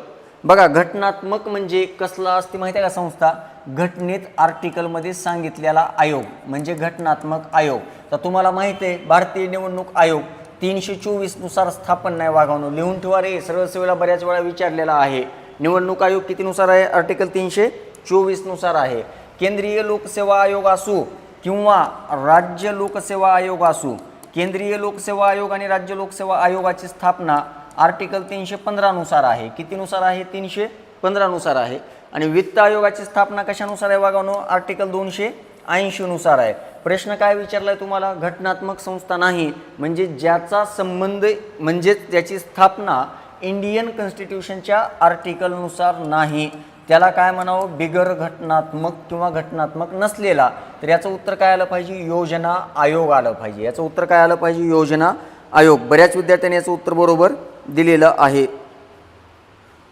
बघा, घटनात्मक म्हणजे कसला असते माहिती आहे का संस्था? घटनेत आर्टिकलमध्ये सांगितलेला आयोग म्हणजे घटनात्मक आयोग. तर तुम्हाला माहिती आहे भारतीय निवडणूक आयोग 324 नुसार स्थापन नाही वागवणं. लिहून ठेवा रे, सरळ सेवेला बऱ्याच वेळा विचारलेला आहे. निवडणूक आयोग कितीनुसार आहे? आर्टिकल 324 नुसार आहे. केंद्रीय लोकसेवा आयोग असू किंवा राज्य लोकसेवा आयोग असू, केंद्रीय लोकसेवा आयोग आणि राज्य लोकसेवा आयोगाची स्थापना आर्टिकल 315 नुसार आहे. कितीनुसार आहे? 315 नुसार आहे. आणि वित्त आयोगाची स्थापना कशानुसार आहे वागवणं? आर्टिकल 280 नुसार आहे. प्रश्न काय विचारलाय तुम्हाला? घटनात्मक संस्था नाही म्हणजे ज्याचा संबंध म्हणजे त्याची स्थापना इंडियन कॉन्स्टिट्यूशनच्या आर्टिकलनुसार नाही, त्याला काय म्हणावं? बिगर घटनात्मक किंवा घटनात्मक नसलेला. तर याचं उत्तर काय आलं पाहिजे? योजना आयोग आलं पाहिजे. याचं उत्तर काय आलं पाहिजे? योजना आयोग. बऱ्याच विद्यार्थ्यांनी याचं उत्तर बरोबर दिलेलं आहे.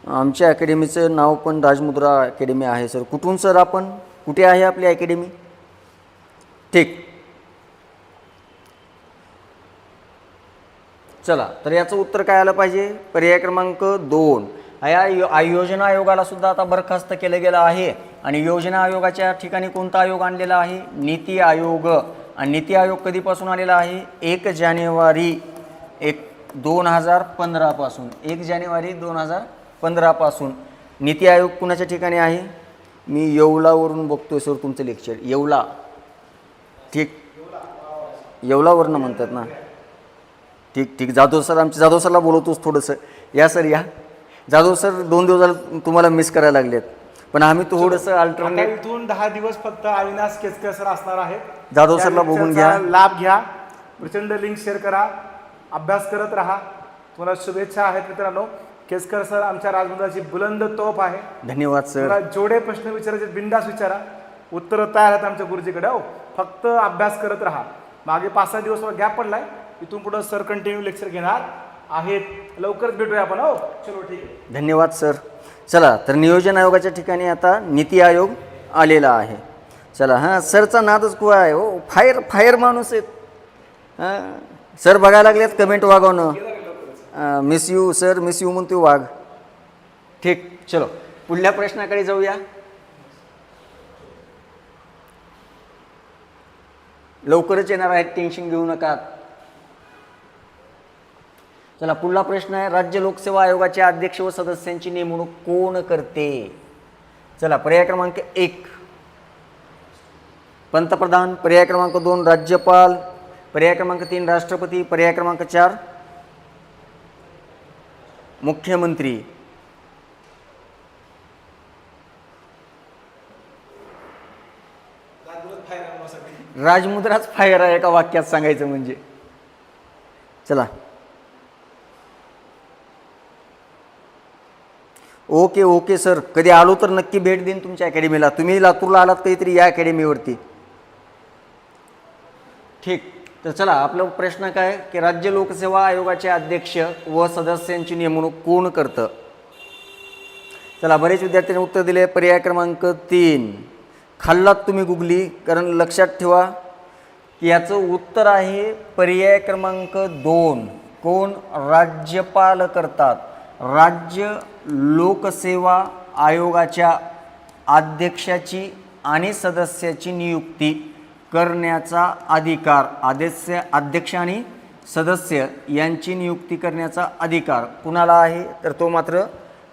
आमच्या अकॅडमीचं नाव पण राजमुद्रा अकॅडमी आहे सर. कुठून सर आपण? कुठे आहे आपली अकॅडमी? ठीक, चला, तर याचं उत्तर काय आलं पाहिजे? पर्याय क्रमांक 2. या योजना आयोगाला सुद्धा आता बरखास्त केलं गेलं आहे. आणि योजना आयोगाच्या ठिकाणी कोणता आयोग आणलेला आहे? नीती आयोग. आणि नीती आयोग कधीपासून आलेला आहे? 1 जानेवारी 2015 पासून. 1 जानेवारी 2015 पासून नीती आयोग कुणाच्या ठिकाणी आहे? मी येवलावरून बघतोय सर तुमचं लेक्चर. येवला, ठीक, येवलावरनं म्हणतात ना. ठीक ठीक, जाधव सर, आमच्या जाधव सरला बोलवतोच थोडंसं. या सर, या. जाधव सर 2 दिवस झाले तुम्हाला मिस करायला लागलेत, पण आम्ही थोडंसं अल्टरनेट. इथून 10 दिवस फक्त अविनाश केसकर सर असणार आहेत. जाधव सरला बघून घ्या, लाभ घ्या. प्रचंड लिंक शेअर करा, अभ्यास करत राहा. तुम्हाला शुभेच्छा आहेत मित्रांनो. केसकर सर आमच्या राजमुद्राची बुलंद तोफ आहे. धन्यवाद सर. मला जेवढे प्रश्न विचारायचे बिंदास विचारा, उत्तर तयार आहेत आमच्या गुरुजीकडे. हो, फक्त अभ्यास करत राहा. मागे 5-6 दिवस गॅप पडलाय, इथून पुढे सर कंटिन्यू लेक्चर घेणार आहेत. लवकरच भेटूया आपण. हो, चलो, ठीक आहे. धन्यवाद सर. चला, तर नियोजन आयोगाच्या ठिकाणी आता नीती आयोग आलेला आहे. चला, हां, सरचा नादच कुवा आहे. हो, फायर फायर माणूस आहेत. हां, सर बघायला लागलेत कमेंट वागवणं. Miss you sir, miss you म्हणतो वाघ. ठीक, चलो पुढल्या प्रश्नाकडे जाऊया. लवकरच येणार आहेत, टेन्शन घेऊ नका. चला, पुढला प्रश्न आहे, राज्य लोकसेवा आयोगाचे अध्यक्ष व सदस्यांची नेमणूक कोण करते? चला, पर्याय क्रमांक 1 पंतप्रधान, पर्याय क्रमांक 2 राज्यपाल, पर्याय क्रमांक 3 राष्ट्रपती, पर्याय क्रमांक 4 मुख्यमंत्री. राजमुद्राच फायर आहे एका वाक्यात सांगायचं म्हणजे. चला, ओके ओके सर, कधी आलो तर नक्की भेट देईन तुमच्या अकॅडमीला. तुम्ही लातूरला आलात काहीतरी या अकॅडमीवरती. ठीक, तर चला, आपला प्रश्न काय की राज्य लोकसेवा आयोगाचे अध्यक्ष व सदस्यांची नेमणूक कोण करतं? चला, बरेच विद्यार्थ्यांनी उत्तर दिले. पर्याय क्रमांक 3 खाल्लात तुम्ही गुगली, कारण लक्षात ठेवा की याचं उत्तर आहे पर्याय क्रमांक 2. कोण? राज्यपाल करतात. राज्य लोकसेवा आयोगाच्या अध्यक्षाची आणि सदस्याची नियुक्ती करण्याचा अधिकार, अध्यक्ष आणि सदस्य यांची नियुक्ती करण्याचा अधिकार कुणाला आहे? तर तो मात्र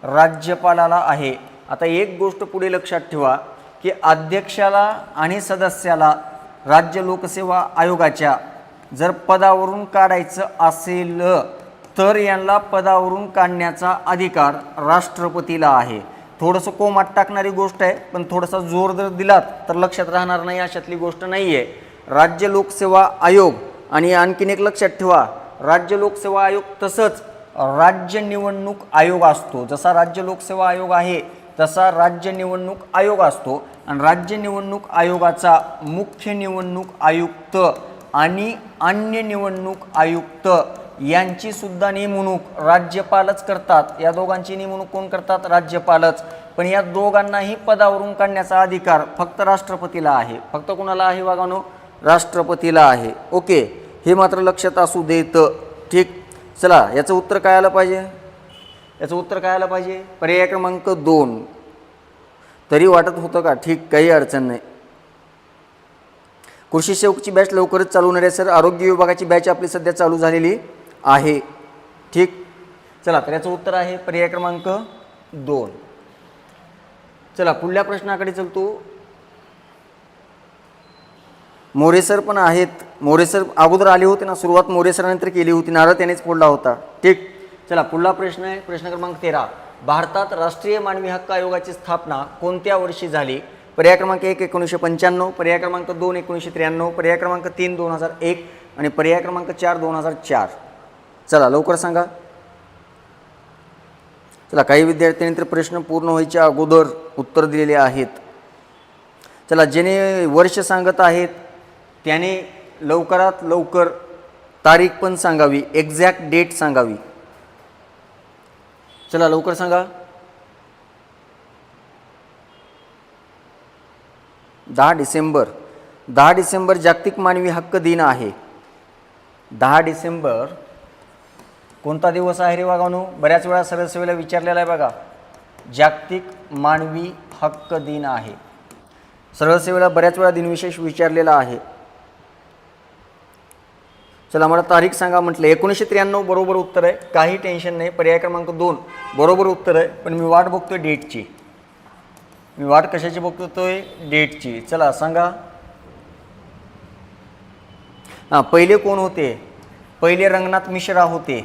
राज्यपालाला आहे. आता एक गोष्ट पुढे लक्षात ठेवा की अध्यक्षाला आणि सदस्याला राज्य लोकसेवा आयोगाच्या जर पदावरून काढायचं असेल तर यांना पदावरून काढण्याचा अधिकार राष्ट्रपतीला आहे. थोडंसं कोमात टाकणारी गोष्ट आहे, पण थोडासा जोर जर दिलात तर लक्षात राहणार नाही, अशातली गोष्ट नाही आहे. राज्य लोकसेवा आयोग आणि आणखीन एक लक्षात ठेवा, राज्य लोकसेवा आयोग तसंच राज्य निवडणूक आयोग असतो. जसा राज्य लोकसेवा आयोग आहे तसा राज्य निवडणूक आयोग असतो. आणि राज्य निवडणूक आयोगाचा मुख्य निवडणूक आयुक्त आणि अन्य निवडणूक आयुक्त यांची सुद्धा नेमणूक राज्यपालच करतात. या दोघांची नेमणूक कोण करतात? राज्यपालच. पण या दोघांनाही पदावरून काढण्याचा अधिकार फक्त राष्ट्रपतीला आहे. फक्त कोणाला आहे वागानो? राष्ट्रपतीला आहे. ओके, हे मात्र लक्षात असू देत. ठीक, चला याचं उत्तर काय आलं पाहिजे? याचं उत्तर काय आलं पाहिजे? पर्याय क्रमांक 2. तरी वाटत होतं का? ठीक, काही अडचण नाही. कृषी सेवकची बॅच लवकरच चालू होणार आहे सर. आरोग्य विभागाची बॅच आपली सध्या चालू झालेली आहे. ठीक, चला तर याचं उत्तर आहे पर्याय क्रमांक 2. चला पुढल्या प्रश्नाकडे चलतो. मोरेसर पण आहेत. मोरेसर अगोदर आले होते ना, सुरुवात मोरेसरानंतर केली होती, नारळ त्यानेच फोडला होता. ठीक, चला पुढला प्रश्न आहे प्रश्न क्रमांक 13. भारतात राष्ट्रीय मानवी हक्क आयोगाची स्थापना कोणत्या वर्षी झाली? पर्याय क्रमांक 1 1995, पर्याय क्रमांक 2 1993, पर्याय क्रमांक 3 2001 आणि पर्याय क्रमांक 4 2004. चला लवकर सांगा. चला काही विद्यार्थ्यांनी तर प्रश्न पूर्ण व्हायच्या अगोदर उत्तर दिलेले आहेत. चला ज्याने वर्ष सांगत आहेत त्याने लवकरात लवकर तारीख पण सांगावी, एक्झॅक्ट डेट सांगावी. चला लवकर सांगा. 10 डिसेंबर. 10 डिसेंबर जागतिक मानवी हक्क दिन आहे. 10 डिसेंबर कोणता दिवस आहे रे वागानो? बऱ्याच वेळा सरळ सेवेला विचारलेला आहे बघा. जागतिक मानवी हक्क दिन आहे. सरळ सेवेला बऱ्याच वेळा दिनविशेष विचारलेला आहे. चला मला तारीख सांगा म्हटलं. 1993 बरोबर उत्तर आहे, काही टेन्शन नाही. पर्याय क्रमांक 2 बरोबर उत्तर आहे, पण मी वाट बघतोय डेटची. मी वाट कशाची बघतोय? डेटची. चला सांगा. हां, पहिले कोण होते? पहिले रंगनाथ मिश्रा होते.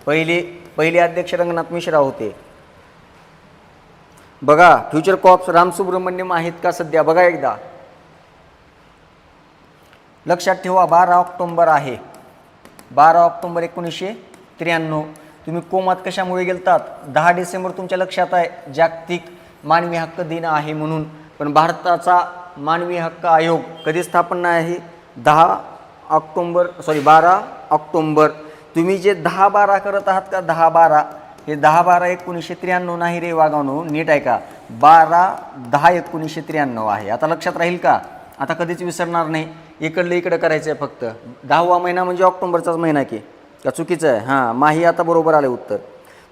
पहिले अध्यक्ष रंगनाथ मिश्रा होते. बघा फ्युचर कॉप्स रामसुब्रमण्यम आहेत का सध्या? बघा एकदा. लक्षात ठेवा 12 ऑक्टोंबर आहे. 12 ऑक्टोंबर 1993. तुम्ही कोमात कशामुळे गेलतात? 10 डिसेंबर तुमच्या लक्षात आहे जागतिक मानवी हक्क दिन आहे म्हणून. पण भारताचा मानवी हक्क आयोग कधी स्थापना आहे? 12 ऑक्टोंबर. तुम्ही जे 10-12 करत आहात का? 10-12 हे 10-12 1993 नाही रे वागावनो, नीट आहे का? 12-10-1993 आहे. आता लक्षात राहील का? आता कधीच विसरणार नाही. इकडलं इकडं करायचं आहे फक्त. 10वा महिना म्हणजे ऑक्टोबरचाच महिना की का चुकीचं आहे? हां, माही आता बरोबर आलं उत्तर.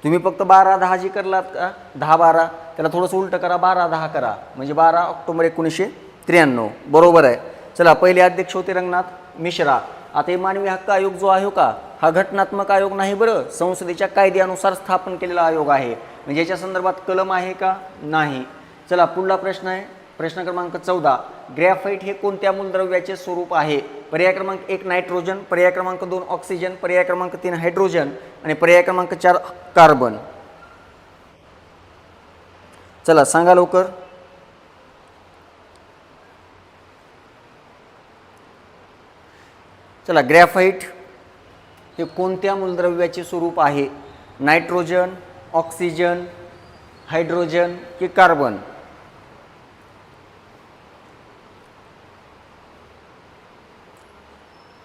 तुम्ही फक्त 12-10 जी करलात का? 10-12 त्याला थोडंसं उलटं करा, 12-10 करा म्हणजे 12 ऑक्टोबर 1993 बरोबर आहे. चला पहिले अध्यक्ष होते रंगनाथ मिश्रा. आता हे मानवी हक्क आयोग जो आहे का, हा घटनात्मक आयोग नाही बरं, संसदेच्या कायद्यानुसार स्थापन केलेला आयोग आहे. म्हणजे याच्या संदर्भात कलम आहे का? नाही. चला पुढला प्रश्न आहे प्रश्न क्रमांक 14. ग्रॅफाइट हे कोणत्या मूलद्रव्याचे स्वरूप आहे? पर्याय क्रमांक 1 नायट्रोजन, पर्याय क्रमांक 2 ऑक्सिजन, पर्याय क्रमांक 3 हायड्रोजन आणि पर्याय क्रमांक 4 कार्बन. चला सांगा लवकर. चला ग्रॅफाइट हे कोणत्या मूलद्रव्याचे स्वरूप आहे? नायट्रोजन, ऑक्सिजन, हायड्रोजन की कार्बन?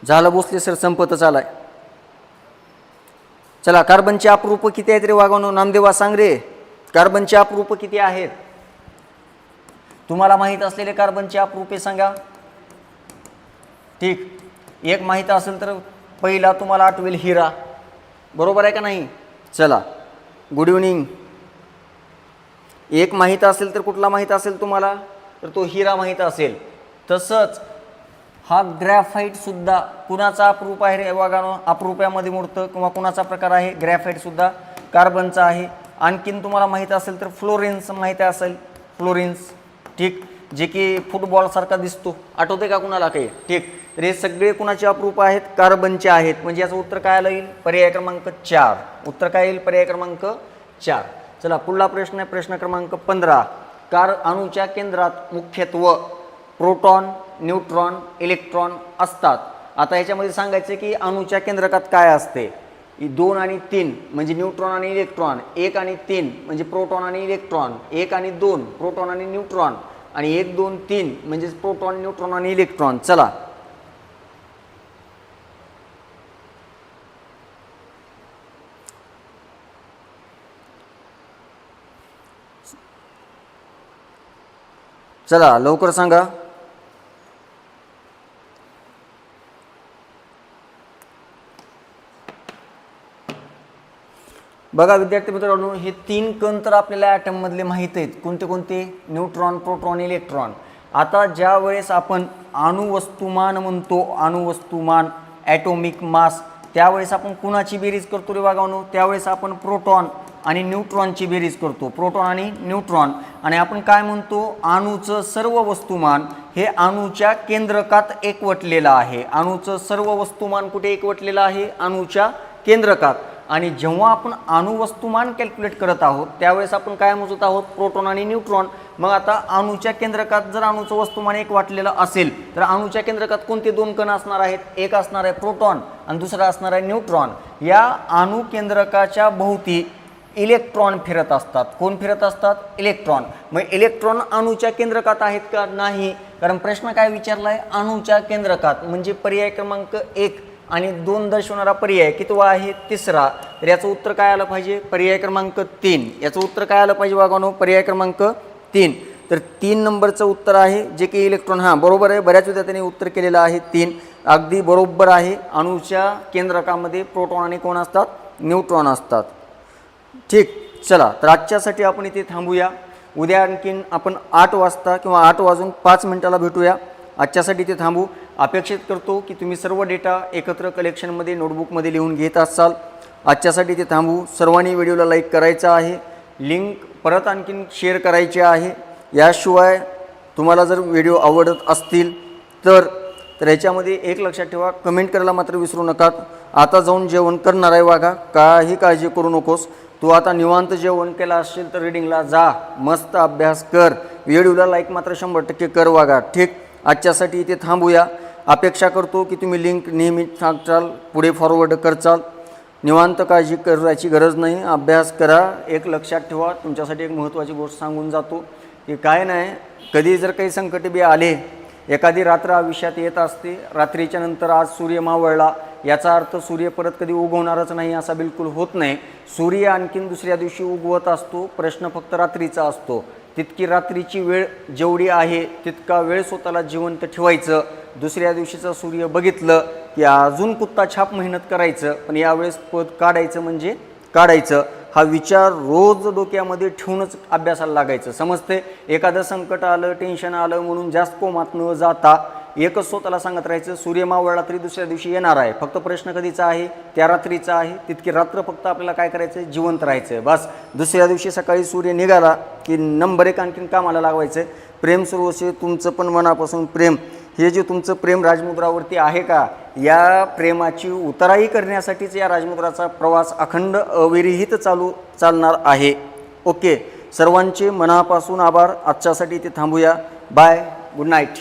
झालं भोसले सर, संपतच आलाय. चला कार्बनचे अपरूप किती आहेत रे वागावनो? नामदेवा सांग रे, कार्बनचे अपरूप किती आहेत? तुम्हाला माहीत असलेले कार्बनचे अपरूपे सांगा. ठीक, एक माहीत असेल तर पहिला तुम्हाला आठवेल हिरा, बरोबर आहे का नाही? चला गुड इव्हनिंग. एक माहीत असेल तर कुठला माहीत असेल तुम्हाला? तर तो हिरा माहीत असेल. तसंच हा ग्रॅफाइट सुद्धा कुणाचा अपरूप आहे रे वागानो? अपरूपामध्ये मोडतं किंवा कुणाचा प्रकार आहे? ग्रॅफाइट सुद्धा कार्बनचा आहे. आणखीन तुम्हाला माहीत असेल तर फ्लोरेन्स माहीत असेल, फ्लोरेन्स. ठीक, जे की फुटबॉलसारखा दिसतो, आठवते का कुणाला काही? ठीक, तर हे सगळे कुणाचे अपरूप आहेत? कार्बनचे आहेत. म्हणजे याचं उत्तर काय येईल? पर्याय क्रमांक 4. उत्तर काय येईल? पर्याय क्रमांक 4. चला पुढला प्रश्न आहे प्रश्न क्रमांक 15. अणूच्या केंद्रात मुख्यत्वे प्रोटॉन, न्यूट्रॉन, इलेक्ट्रॉन असतात. आता याच्यामध्ये सांगायचं की अणूच्या केंद्रकात काय असते? 2 आणि 3 म्हणजे न्यूट्रॉन आणि इलेक्ट्रॉन, 1 आणि 3 म्हणजे प्रोटॉन आणि इलेक्ट्रॉन, 1 आणि 2 प्रोटॉन आणि न्यूट्रॉन आणि 1, 2, 3 म्हणजे प्रोटॉन, न्यूट्रॉन आणि इलेक्ट्रॉन. चला चला लवकर सांगा. बघा विद्यार्थी मित्रांनो, हे 3 कण तर आपल्याला ॲटममधले माहीत आहेत. कोणते कोणते? Neutron, proton, electron. आता ज्या वेळेस आपण अणुवस्तुमान म्हणतो, अणुवस्तुमान ॲटॉमिक मास, त्यावेळेस आपण कुणाची बेरीज करतो रे वागावनो? त्यावेळेस आपण प्रोटॉन आणि न्यूट्रॉनची बेरीज करतो. प्रोटॉन आणि न्यूट्रॉन. आणि आपण काय म्हणतो? अणूचं सर्व वस्तुमान हे अणूच्या केंद्रकात एकवटलेलं आहे. अणूचं सर्व वस्तुमान कुठे एकवटलेलं आहे? अणूच्या केंद्रकात. आणि जेव्हा आपण अणुवस्तुमान कॅल्क्युलेट करत आहोत त्यावेळेस आपण काय मोजत आहोत? प्रोटॉन आणि न्यूट्रॉन. मग आता अणूच्या केंद्रकात जर अणूचं वस्तुमान एक वाटलेलं असेल तर अणूच्या केंद्रकात कोणते 2 कण असणार आहेत? एक असणार आहे प्रोटॉन आणि दुसरा असणार आहे न्यूट्रॉन. या अणू केंद्रकाच्या भोवती इलेक्ट्रॉन फिरत असतात. कोण फिरत असतात? इलेक्ट्रॉन. मग इलेक्ट्रॉन अणूच्या केंद्रकात आहेत का? नाही. कारण प्रश्न काय विचारला आहे? अणूच्या केंद्रकात. म्हणजे पर्याय क्रमांक 1 आणि 2 दर्शवणारा पर्याय कितवा आहे? तिसरा. तर याचं उत्तर काय आलं पाहिजे? पर्याय क्रमांक 3. याचं उत्तर काय आलं पाहिजे वागानो? पर्याय क्रमांक 3. तर 3 नंबरचं उत्तर आहे जे की इलेक्ट्रॉन. हां बरोबर आहे, बऱ्याच विद्यार्थ्यांनी उत्तर केलेलं आहे 3. अगदी बरोबर आहे. अणूच्या केंद्रकामध्ये प्रोटॉन आणि कोण असतात? न्यूट्रॉन असतात. ठीक. चला तर आजच्यासाठी आपण इथे थांबूया. उद्या आणखीन आपण 8 वाजता किंवा 8 वाजून 5 मिनिटाला भेटूया. आजच्यासाठी इथे थांबू. अपेक्षित करतो की तुम्ही सर्व डेटा एकत्र कलेक्शनमध्ये नोटबुकमध्ये लिहून घेत असाल. आजच्यासाठी इथे थांबू. सर्वांनी व्हिडिओला लाईक करायचं आहे. लिंक परत आणखीन शेअर करायची आहे. याशिवाय तुम्हाला जर व्हिडिओ आवडत असतील तर ह्याच्यामध्ये एक लक्षात ठेवा, कमेंट करायला मात्र विसरू नका. आता जाऊन जेवण करणार आहे वागा, काही काळजी करू नकोस. तू आता निवांत जेवण केलं असेल तर रीडिंगला जा, मस्त अभ्यास कर. व्हिडिओला लाईक मात्र 100% कर वागा. ठीक. आजच्यासाठी इथे थांबूया. अपेक्षा करतो की तुम्ही लिंक नेहमी सांगचाल, पुढे फॉरवर्ड करचाल. निवांत काळजी करायची गरज नाही, अभ्यास करा. एक लक्षात ठेवा, तुमच्यासाठी एक महत्त्वाची गोष्ट सांगून जातो की काय नाही, कधी जर काही संकट बी आले, एखादी रात्र आयुष्यात येत असते, रात्रीच्या नंतर आज सूर्य मावळला याचा अर्थ सूर्य परत कधी उगवणारच नाही असा बिलकुल होत नाही. सूर्य आणखीन दुसऱ्या दिवशी उगवत असतो. प्रश्न फक्त रात्रीचा असतो. तितकी रात्रीची वेळ जेवढी आहे तितका वेळ स्वतःला जिवंत ठेवायचं. दुसऱ्या दिवशीचं सूर्य बघितलं की अजून कुत्ता छाप मेहनत करायचं, पण यावेळेस पद काढायचं म्हणजे काढायचं. हा विचार रोज डोक्यामध्ये ठेवूनच अभ्यासाला लागायचं. समजते? एखादं संकट आलं, टेन्शन आलं म्हणून जास्त कोमात न जाता एकच स्वतःला सांगत राहायचं, सूर्य मावळला तरी दुसऱ्या दिवशी येणार आहे. फक्त प्रश्न कधीचा आहे? त्या रात्रीचा आहे. तितकी रात्र फक्त आपल्याला काय करायचं? जिवंत राहायचं. बस. दुसऱ्या दिवशी सकाळी सूर्य निघाला की नंबर 1 आणखीन कामाला लावायचं. प्रेम सुरू असे तुमचं पण मनापासून प्रेम. हे जे तुमचं प्रेम राजमुद्रावरती आहे का, या प्रेमाची उतराई करण्यासाठीच या राजमुद्राचा प्रवास अखंड अविरहित चालणार आहे. ओके. सर्वांचे मनापासून आभार. आजच्यासाठी इथे थांबूया. बाय. Good night.